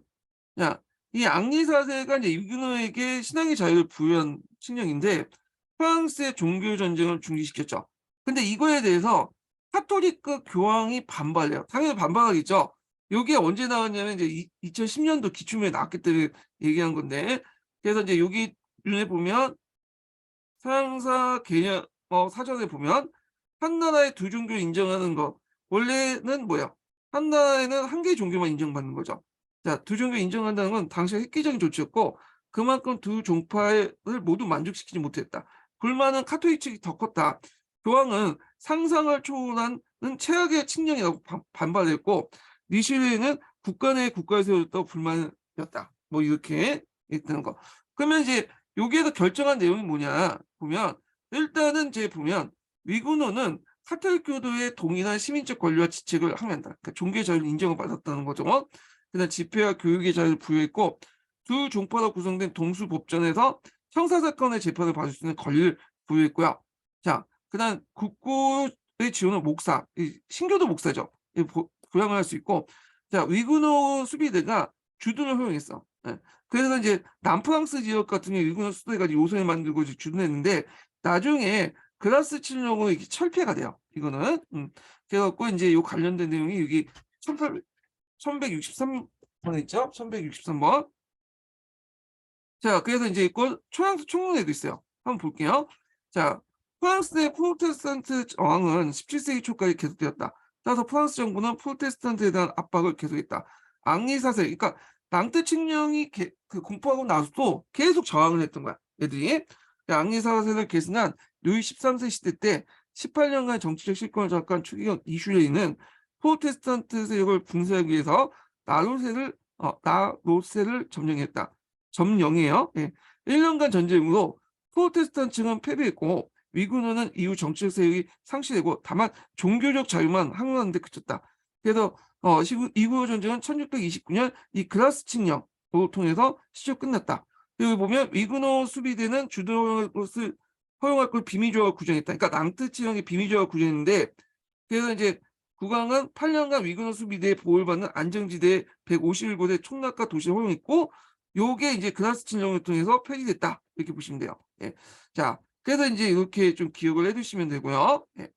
이 앙리 4세가 이제 위그노에게 신앙의 자유를 부여한 칙령인데 프랑스의 종교 전쟁을 중지시켰죠. 근데 이거에 대해서 카톨릭 교황이 반발해요. 당연히 반발하겠죠. 이게 언제 나왔냐면 이제 2010년도 기출문에 나왔기 때문에 얘기한 건데 그래서 이제 여기 눈에 보면 서양사 개념 사전에 보면 한 나라의 두 종교를 인정하는 것 원래는 뭐야? 한 나라에는 한 개의 종교만 인정받는 거죠. 자, 두 종교 인정한다는 건 당시의 획기적인 조치였고 그만큼 두 종파를 모두 만족시키지 못했다. 불만은 카톨릭 측이 더 컸다. 교황은 상상을 초월하는 최악의 칙령이라고 반발했고 리슈르는 국가 내 국가에 세웠다고 불만이었다. 뭐 이렇게 했다는 거. 그러면 이제 여기에서 결정한 내용이 뭐냐 보면 일단은 이제 보면 위구노는 카톨릭 교도의 동일한 시민적 권리와 지책을 항의한다. 그러니까 종교의 자유를 인정을 받았다는 거죠. 그다음 집회와 교육의 자유를 부여했고 두 종파로 구성된 동수법전에서 형사사건의 재판을 받을 수 있는 권리를 부여했고요. 자, 그다음 국고의 지원은 목사, 신교도 목사죠. 부양을 할 수 있고, 자 위구노 수비대가 주둔을 허용했어. 예. 그래서 이제 남프랑스 지역 같은 경우 위구노 수비대가 요새를 만들고 이제 주둔했는데 나중에 그라스 칠령으로 이렇게 철폐가 돼요. 이거는 그래갖고 이제 요 관련된 내용이 여기 1163번 있죠? 1163번. 자, 그래서 이제 이거 프랑스 총론에도 있어요. 한번 볼게요. 자, 프랑스의 프로테스탄트 저항은 17세기 초까지 계속되었다. 따라서 프랑스 정부는 프로테스탄트에 대한 압박을 계속했다. 앙리 4세, 그러니까 낭트 칙령이 그 공포하고 나서도 계속 저항을 했던 거야. 애들이. 앙리 4세를 계승한 루이 13세 시대 때 18년간 정치적 실권을 장악한 추기경 이슈레이는 프로테스탄트 세력을 분쇄하기 위해서 나로세를 점령했다. 점령해요. 예. 1년간 전쟁으로 프로테스탄트 층은 패배했고 위구노는 이후 정치적 세력이 상실되고 다만 종교적 자유만 항로하는 데 그쳤다. 그래서 이후 전쟁은 1629년 이 그라스 칙령, 도 통해서 시조 끝났다. 여기 보면 위그너 수비대는 주도할 것을 허용할 걸 비밀조약 구정했다. 그러니까 낭트치령의 비밀조약 구정했는데 그래서 이제 국왕은 8년간 위그너 수비대에 보호를 받는 안정지대 151곳의 총락과 도시를 허용했고 요게 이제 그라스친령을 통해서 폐지됐다. 이렇게 보시면 돼요. 예. 자, 그래서 이제 이렇게 좀 기억을 해두시면 되고요. 예.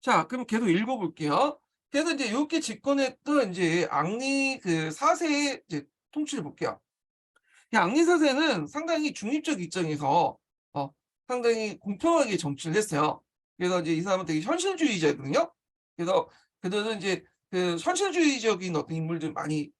자, 그럼 계속 읽어볼게요. 그래서 이제 이렇게 집권했던 이제 앙리 그 4세의 이제 통치를 볼게요. 이 앙리 4세는 상당히 중립적 입장에서 상당히 공평하게 정치를 했어요. 그래서 이제 이 사람은 되게 현실주의자거든요. 그래서 그들은 이제 그 현실주의적인 어떤 인물들 많이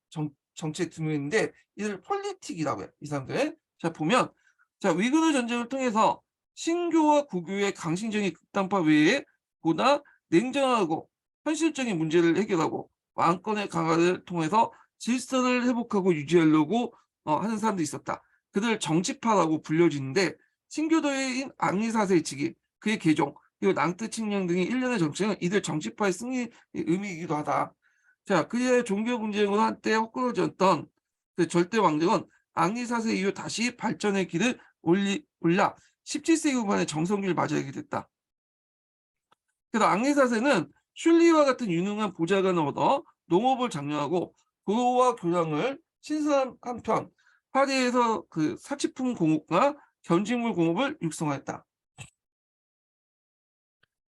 정치에 등용했는데 이들 폴리틱이라고 해요. 이 사람들. 자, 보면 자, 위그너 전쟁을 통해서 신교와 고교의 강신적인 극단파 외에 보다 냉정하고 현실적인 문제를 해결하고 왕권의 강화를 통해서 질서를 회복하고 유지하려고 하는 사람도 있었다. 그들 정치파라고 불려지는데 신교도인 앙리 4세의 직위, 그의 개종, 그리고 낭트 칙령 등의 일련의 정책은 이들 정치파의 승리의 의미이기도 하다. 자, 그의 종교 분쟁으로 한때 헛구어졌던 그 절대 왕정은 앙리 4세 이후 다시 발전의 길을 올라 17세기 후반에 정성기를 맞이하게 됐다. 그래서 앙리 4세는 슐리와 같은 유능한 보좌관을 얻어 농업을 장려하고 도로와 교량을 신설한 한편 파리에서 그 사치품 공업과 견직물 공업을 육성하였다.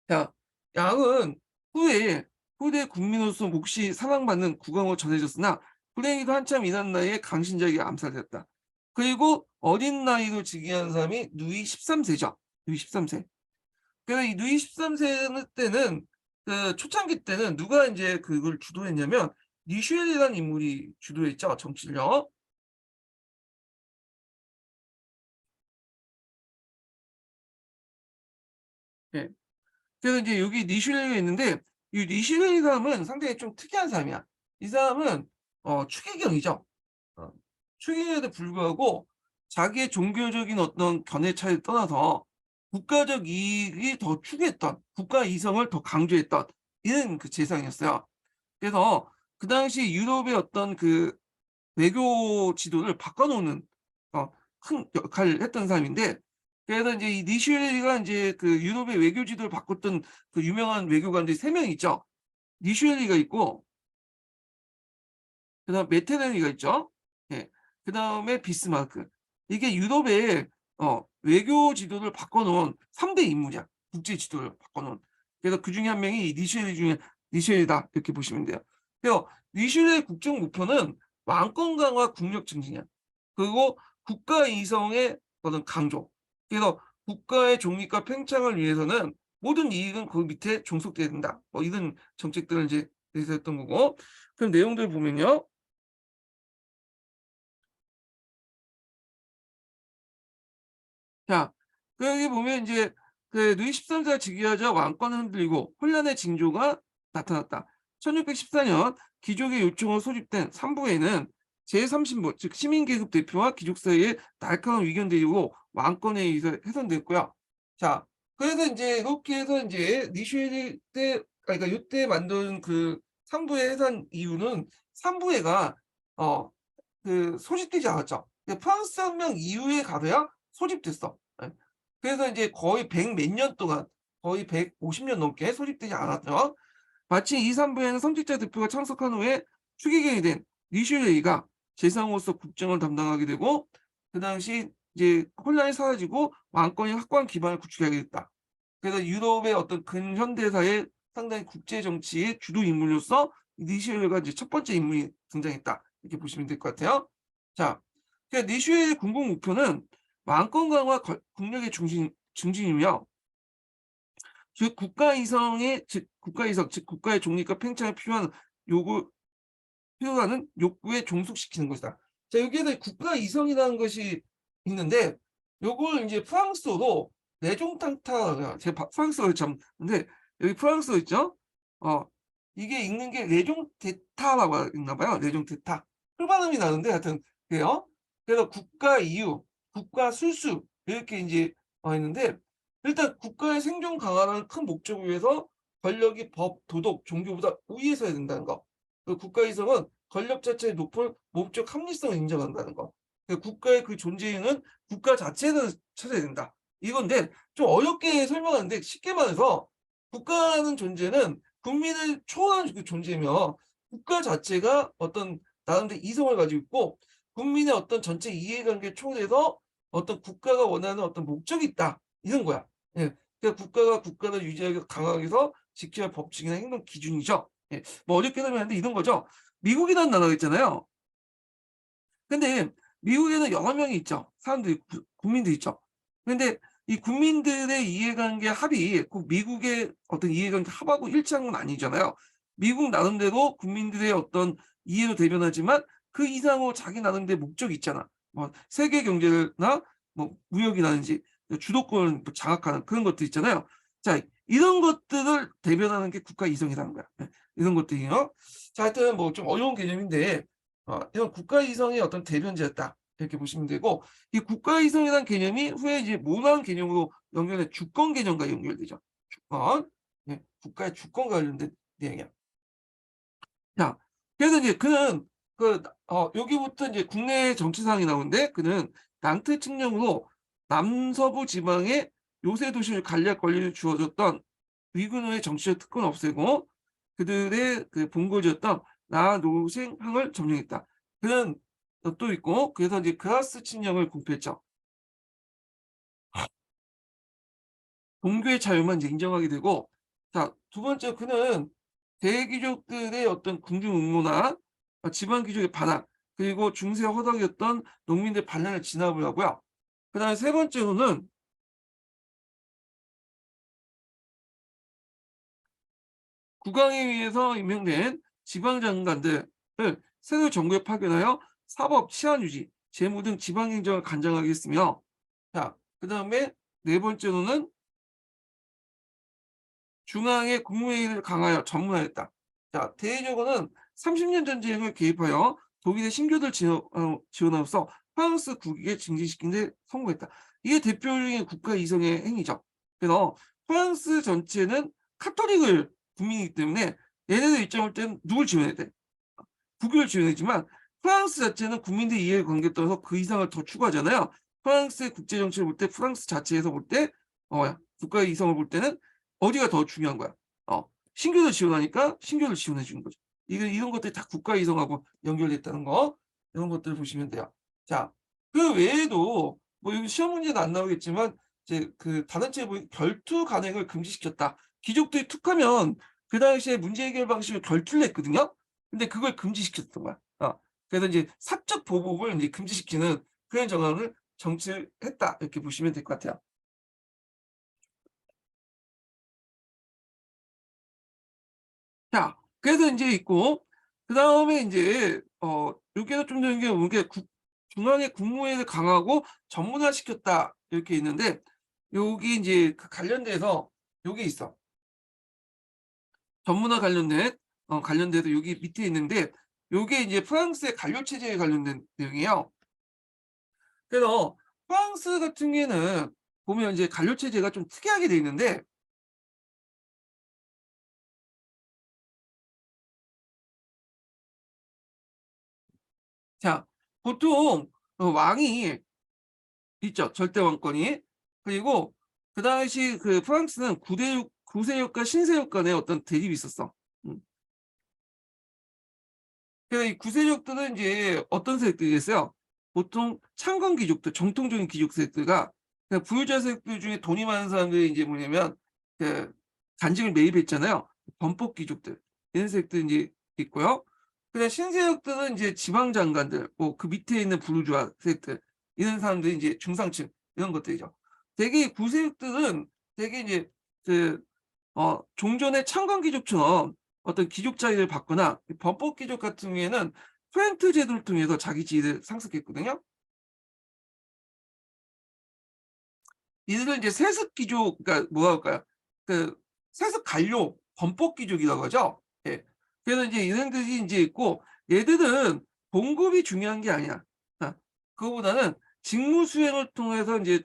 자, 양은 후대 국민으로서 몫이 사랑받는 국왕으로 전해졌으나 불행히도 한참 일한 나이에 강신자에게 암살되었다. 그리고 어린 나이로 즉위한 사람이 누이 13세죠. 누이 13세. 그래서 이 누이 13세 때는 그 초창기 때는 누가 이제 그걸 주도했냐면 리슈엘이라는 인물이 주도했죠. 정치를요. 예. 그래서 이제 여기 니슈레가 있는데 이 니슈레 사람은 상당히 좀 특이한 사람이야. 이 사람은 추기경이죠. 추기경에도 불구하고 자기의 종교적인 어떤 견해 차이를 떠나서 국가적 이익이 더 추구했던 국가 이성을 더 강조했던 이런 그 재상이었어요. 그래서 그 당시 유럽의 어떤 그 외교 지도를 바꿔놓는 큰 역할을 했던 사람인데 그래서 이제 이 니슈엘리가 이제 그 유럽의 외교 지도를 바꿨던 그 유명한 외교관들이 3명 있죠. 니슈엘리가 있고 그다음 메테르니가 있죠. 예. 그다음에 비스마르크. 이게 유럽의 외교 지도를 바꿔놓은 3대 인물이야. 국제 지도를 바꿔놓은. 그래서 그 중에 한 명이 니슈엘리 중에 니슈엘이다 이렇게 보시면 돼요. 그래서 니슈엘의 국정 목표는 왕권 강화 국력 증진이야. 그리고 국가 이성의 어떤 강조. 그래서 국가의 독립과 팽창을 위해서는 모든 이익은 그 밑에 종속돼야 된다. 뭐 이런 정책들을 이제 내세웠던 거고. 그럼 내용들 보면요. 자, 그 여기 보면 이제 그 루이 13세가 즉위하자 왕권을 흔들리고 혼란의 징조가 나타났다. 1614년 귀족의 요청으로 소집된 삼부에는 제30부, 즉 시민계급 대표와 귀족 사이에 날카로운 의견들이 고 왕권에 의해서 훼손됐고요. 자, 그래서 이제 이렇게 해서 이제 니슈에리 때, 그러니까 이때 만든 그 삼부의 해산 이유는 삼부회가 그 소집되지 않았죠. 프랑스 혁명 이후에 가서야 소집됐어. 예. 그래서 이제 거의 100 몇 년 동안 거의 150년 넘게 소집되지 않았죠. 마치 이 산부에는 성직자 대표가 참석한 후에 추기경이 된 리슈레이가 재상으로서 국정을 담당하게 되고 그 당시 이제 혼란이 사라지고 왕권이 확고한 기반을 구축하게 됐다. 그래서 유럽의 어떤 근현대사의 상당히 국제 정치의 주도 인물로서 니슈에가 이제 첫 번째 인물이 등장했다. 이렇게 보시면 될 것 같아요. 자, 그러니까 니슈의 궁극 목표는 왕권 강화 국력의 증진이며 즉 국가 이성의 즉 국가 이성 즉 국가의 독립과 팽창에 필요하는 욕구에 종속시키는 것이다. 자, 여기에는 국가 이성이라는 것이 있는데 요걸 이제 프랑스어로 레종탕타 제가 프랑스어를 참 근데 여기 프랑스어 있죠? 이게 읽는 게 레종테타라고 읽나 봐요. 레종테타. 꿀발음이 나는데 하여튼 그래요. 그래서 국가 이유, 국가 술수 이렇게 이제 있는데 일단 국가의 생존 강화라는 큰 목적을 위해서 권력이 법, 도덕, 종교보다 우위에 서야 된다는 거. 그 국가 이성은 권력 자체의 높은 법적 합리성을 인정한다는 거. 그러니까 국가의 그 존재는 국가 자체에서 찾아야 된다. 이건데 좀 어렵게 설명하는데 쉽게 말해서 국가라는 존재는 국민을 초월한 그 존재며 국가 자체가 어떤 나름대로 이성을 가지고 있고 국민의 어떤 전체 이해관계를 초월해서 어떤 국가가 원하는 어떤 목적이 있다. 이런 거야. 예. 그러니까 국가가 국가를 유지하기 강하게 해서 지켜야 할 법칙이나 행동 기준이죠. 예. 뭐 어렵게 설명하는데 이런 거죠. 미국이라는 나라가 있잖아요. 근데 미국에는 여러 명이 있죠. 사람들이 국민들이 있죠. 근데 이 국민들의 이해관계 합이 꼭 미국의 어떤 이해관계 합하고 일치한 건 아니잖아요. 미국 나름대로 국민들의 어떤 이해로 대변하지만 그 이상으로 자기 나름대로 목적이 있잖아. 뭐 세계 경제나 뭐 무역이라든지 주도권을 뭐 장악하는 그런 것들 있잖아요. 자, 이런 것들을 대변하는 게 국가 이성이라는 거야. 네, 이런 것들이요. 자, 하여튼 뭐 좀 어려운 개념인데 이런 국가이성의 어떤 대변자였다. 이렇게 보시면 되고, 이 국가이성이라는 개념이 후에 이제 뭐라는 개념으로 연결해 주권 개념과 연결되죠. 주권. 예, 국가의 주권과 관련된 내용이야. 자, 그래서 이제 그는 여기부터 이제 국내 정치상이 나오는데 그는 낭트 칙령으로 남서부 지방의 요새 도시를 관리할 권리를 주어졌던 위군의 정치적 특권을 없애고 그들의 그 본거지였던 나노생항을 점령했다. 그는 또 있고 그래서 이제 그라스 칙령을 공표했죠. 종교의 자유만 이제 인정하게 되고 자, 두 번째 그는 대귀족들의 어떤 궁중 응모나 지방 귀족의 반항 그리고 중세 허덕이었던 농민들 반란을 진압을 하고요. 그다음에 세 번째로는 국왕에 의해서 임명된 지방 장관들을 새로 정부에 파견하여 사법, 치안 유지, 재무 등 지방 행정을 관장하게 했으며 자, 그다음에 네 번째로는 중앙의 국무회의를 강하여 전문화했다. 자, 대외적으로는 30년 전쟁을 개입하여 독일의 신교들 지원함으로써 프랑스 국익에 증진시킨 데 성공했다. 이게 대표적인 국가 이성의 행위죠. 그래서 프랑스 전체는 카톨릭을 국민이기 때문에 얘네들 입장을 때는 누굴 지원해야 돼? 국교를 지원하지만 프랑스 자체는 국민들 이해관계에 따라서 그 이상을 더 추구하잖아요. 프랑스의 국제 정치를 볼 때 프랑스 자체에서 볼 때 국가의 이성을 볼 때는 어디가 더 중요한 거야? 신교를 지원하니까 신교를 지원해 주는 거죠. 이런 것들이 다 국가 이성하고 연결됐다는 거 이런 것들을 보시면 돼요. 자, 그 외에도 뭐 여기 시험 문제는 안 나오겠지만 이제 그 다른 책에 보면 결투 간행을 금지시켰다. 귀족들이 툭하면 그 당시에 문제 해결 방식을 결투를 했거든요. 근데 그걸 금지시켰던 거야. 그래서 이제 사적 보복을 이제 금지시키는 그런 정황을 정치했다 이렇게 보시면 될 것 같아요. 자, 그래서 이제 있고 그 다음에 이제 여기에서 좀 되는 게 중앙의 국무회의를 강하고 전문화시켰다 이렇게 있는데 여기 이제 그 관련돼서 여기 있어. 전문화 관련돼서 여기 밑에 있는데 요게 이제 프랑스의 관료 체제에 관련된 내용이에요. 그래서 프랑스 같은 경우에는 보면 이제 관료 체제가 좀 특이하게 돼 있는데 자, 보통 왕이 있죠. 절대 왕권이. 그리고 그 당시 그 프랑스는 구세력과 신세력 간의 어떤 대립이 있었어. 음. 그래서 이 구세력들은 이제 어떤 세력들이겠어요? 보통 창건 귀족들, 정통적인 귀족 세력들과 그냥 부유자 세력들 중에 돈이 많은 사람들이 이제 뭐냐면 그 간직을 매입했잖아요. 범법 귀족들 이런 세력들이 이제 있고요. 그냥 신세력들은 이제 지방 장관들, 뭐 그 밑에 있는 부르주아 세력들 이런 사람들이 이제 중상층 이런 것들이죠. 대개 구세력들은 대개 이제 그 종전의 창건 귀족처럼 어떤 귀족 자리를 받거나 범법 귀족 같은 경우에는 프렌트 제도를 통해서 자기 지위를 상속했거든요. 이들은 이제 세습 귀족, 그러니까 뭐라 할까요? 그 세습 관료, 범법 귀족이라고 하죠. 예. 그래서 이제 이들이 이제 있고 얘들은 봉급이 중요한 게 아니야. 그거보다는 직무 수행을 통해서 이제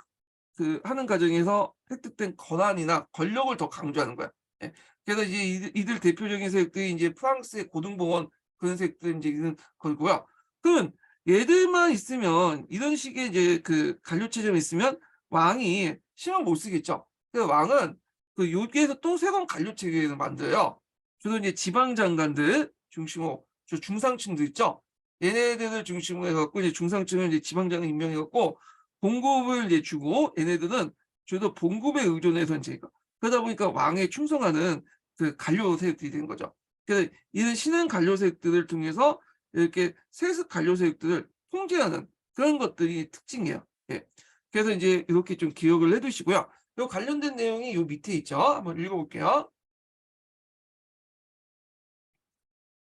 그 하는 과정에서 획득된 권한이나 권력을 더 강조하는 거야. 예. 그래서 이제 이들 대표적인 세력들이 이제 프랑스의 고등공원 그런 색들 이제 있는 거고요. 그러면 얘들만 있으면 이런 식의 이제 그 간료체제만 있으면 왕이 신경 못 쓰겠죠. 그래서 왕은 그 여기에서 또 새로운 간료체계를 만들어요. 주로 이제 지방 장관들 중심으로 저 중상층도 있죠. 얘네들을 중심으로 해갖고 이제 중상층을 이제 지방장관 임명해갖고 봉급을 이제 주고 얘네들은 주로 봉급에 의존해서 이제 그러다 보니까 왕에 충성하는 그 간료 세력들이 된 거죠. 그래서 이런 신흥 간료 세력들을 통해서 이렇게 세습 간료 세력들을 통제하는 그런 것들이 특징이에요. 예. 그래서 이제 이렇게 좀 기억을 해두시고요. 요 관련된 내용이 요 밑에 있죠. 한번 읽어볼게요.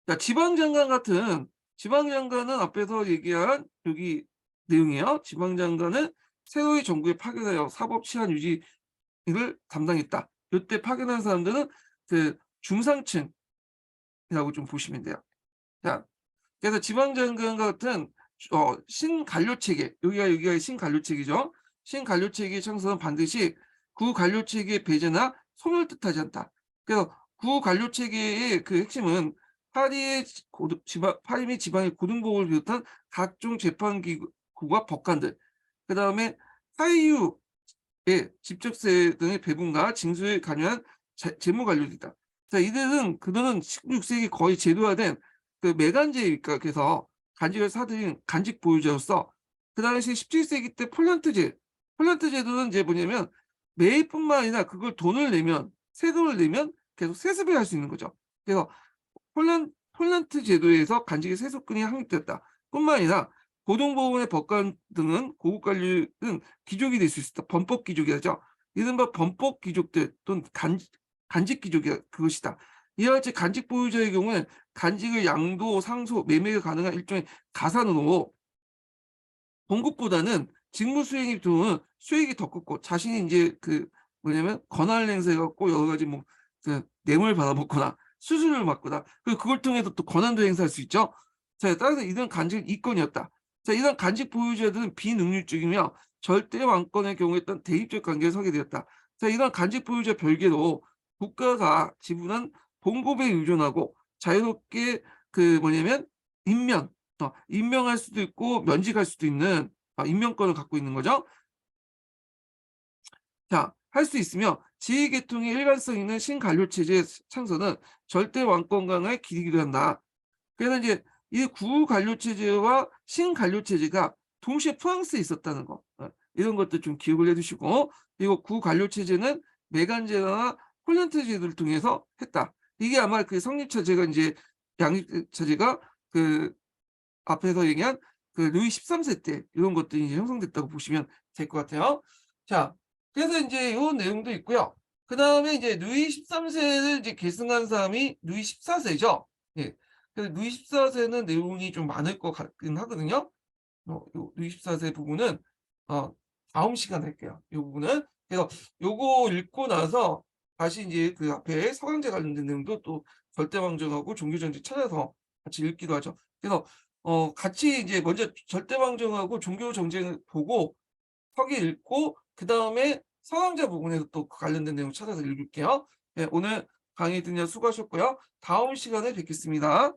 자, 지방장관 같은 지방장관은 앞에서 얘기한 여기 내용이에요. 지방장관은 새로이 정부에 파견하여 사법 치안 유지를 담당했다. 이때 파견한 사람들은 그 중상층이라고 좀 보시면 돼요. 자, 그래서 지방장관 같은 신관료체계 여기가 신관료체계죠. 신관료체계 창설은 반드시 구관료체계 배제나 소멸 뜻하지 않다. 그래서 구관료체계의 그 핵심은 파리 및 지방의 고등법을 비롯한 각종 재판기구와 법관들, 그 다음에 사이유의 직접세 등의 배분과 징수에 관여한 재무관료들이다. 자, 그들은 16세기 거의 제도화된 그 매간제에 입각해서 간직을 사들인 간직 보유자로서 그 당시 17세기 때 폴란트 제도는 이제 뭐냐면 매입뿐만 아니라 그걸 돈을 내면 세금을 내면 계속 세습을 할 수 있는 거죠. 그래서 폴란트 제도에서 간직의 세습권이 확립됐다. 뿐만 아니라 고등법원의 법관 등은 고급 관료는 귀족이 될 수 있다. 범법 귀족이라죠. 이른바 범법 귀족들 또는 간직 귀족이 그것이다. 이와 같이 간직 보유자의 경우는 간직을 양도, 상소, 매매가 가능한 일종의 가산으로 봉급보다는 직무 수행이 좋은 수익이 더 컸고 자신이 이제 그 뭐냐면 권한을 행사해갖고 여러 가지 뭐 그 뇌물 받아먹거나 수수료를 받거나 그리고 그걸 통해서 또 권한도 행사할 수 있죠. 자, 따라서 이런 간직은 이권이었다. 자, 이런 간직 보유자들은 비능률적이며 절대 왕권의 경우에 어떤 대립적 관계에 서게 되었다. 자, 이런 간직 보유자 별개로 국가가 지불한 봉급에 의존하고 자유롭게 그 뭐냐면 임명할 수도 있고 면직할 수도 있는 임명권을 갖고 있는 거죠. 자, 할 수 있으며 지휘계통의 일관성 있는 신관료체제의 창설은 절대 왕권 강화의 길이기도 한다. 그래서 이제 이 구관료체제와 신관료체제가 동시에 프랑스에 있었다는 거. 이런 것도 좀 기억을 해두시고 그리고 구관료체제는 메간제나 폴란트 제도를 통해서 했다. 이게 아마 그 성립체제가 이제 양립체제가 그 앞에서 얘기한 그 루이 13세 때 이런 것들이 이제 형성됐다고 보시면 될 것 같아요. 자, 그래서 이제 이런 내용도 있고요. 그 다음에 이제 루이 13세를 이제 계승한 사람이 루이 14세죠. 예. 그래서 루이 14세는 내용이 좀 많을 것 같긴 하거든요. 요 루이 14세 부분은 다음 시간에 할게요. 이 부분은. 그래서 요거 읽고 나서 다시 이제 그 앞에 서강제 관련된 내용도 또 절대왕정하고 종교정책 찾아서 같이 읽기도 하죠. 그래서 같이 이제 먼저 절대왕정하고 종교정쟁을 보고 서기 읽고 그 다음에 서강제 부분에서 또 관련된 내용 찾아서 읽을게요. 네, 오늘 강의 듣느라 수고하셨고요. 다음 시간에 뵙겠습니다.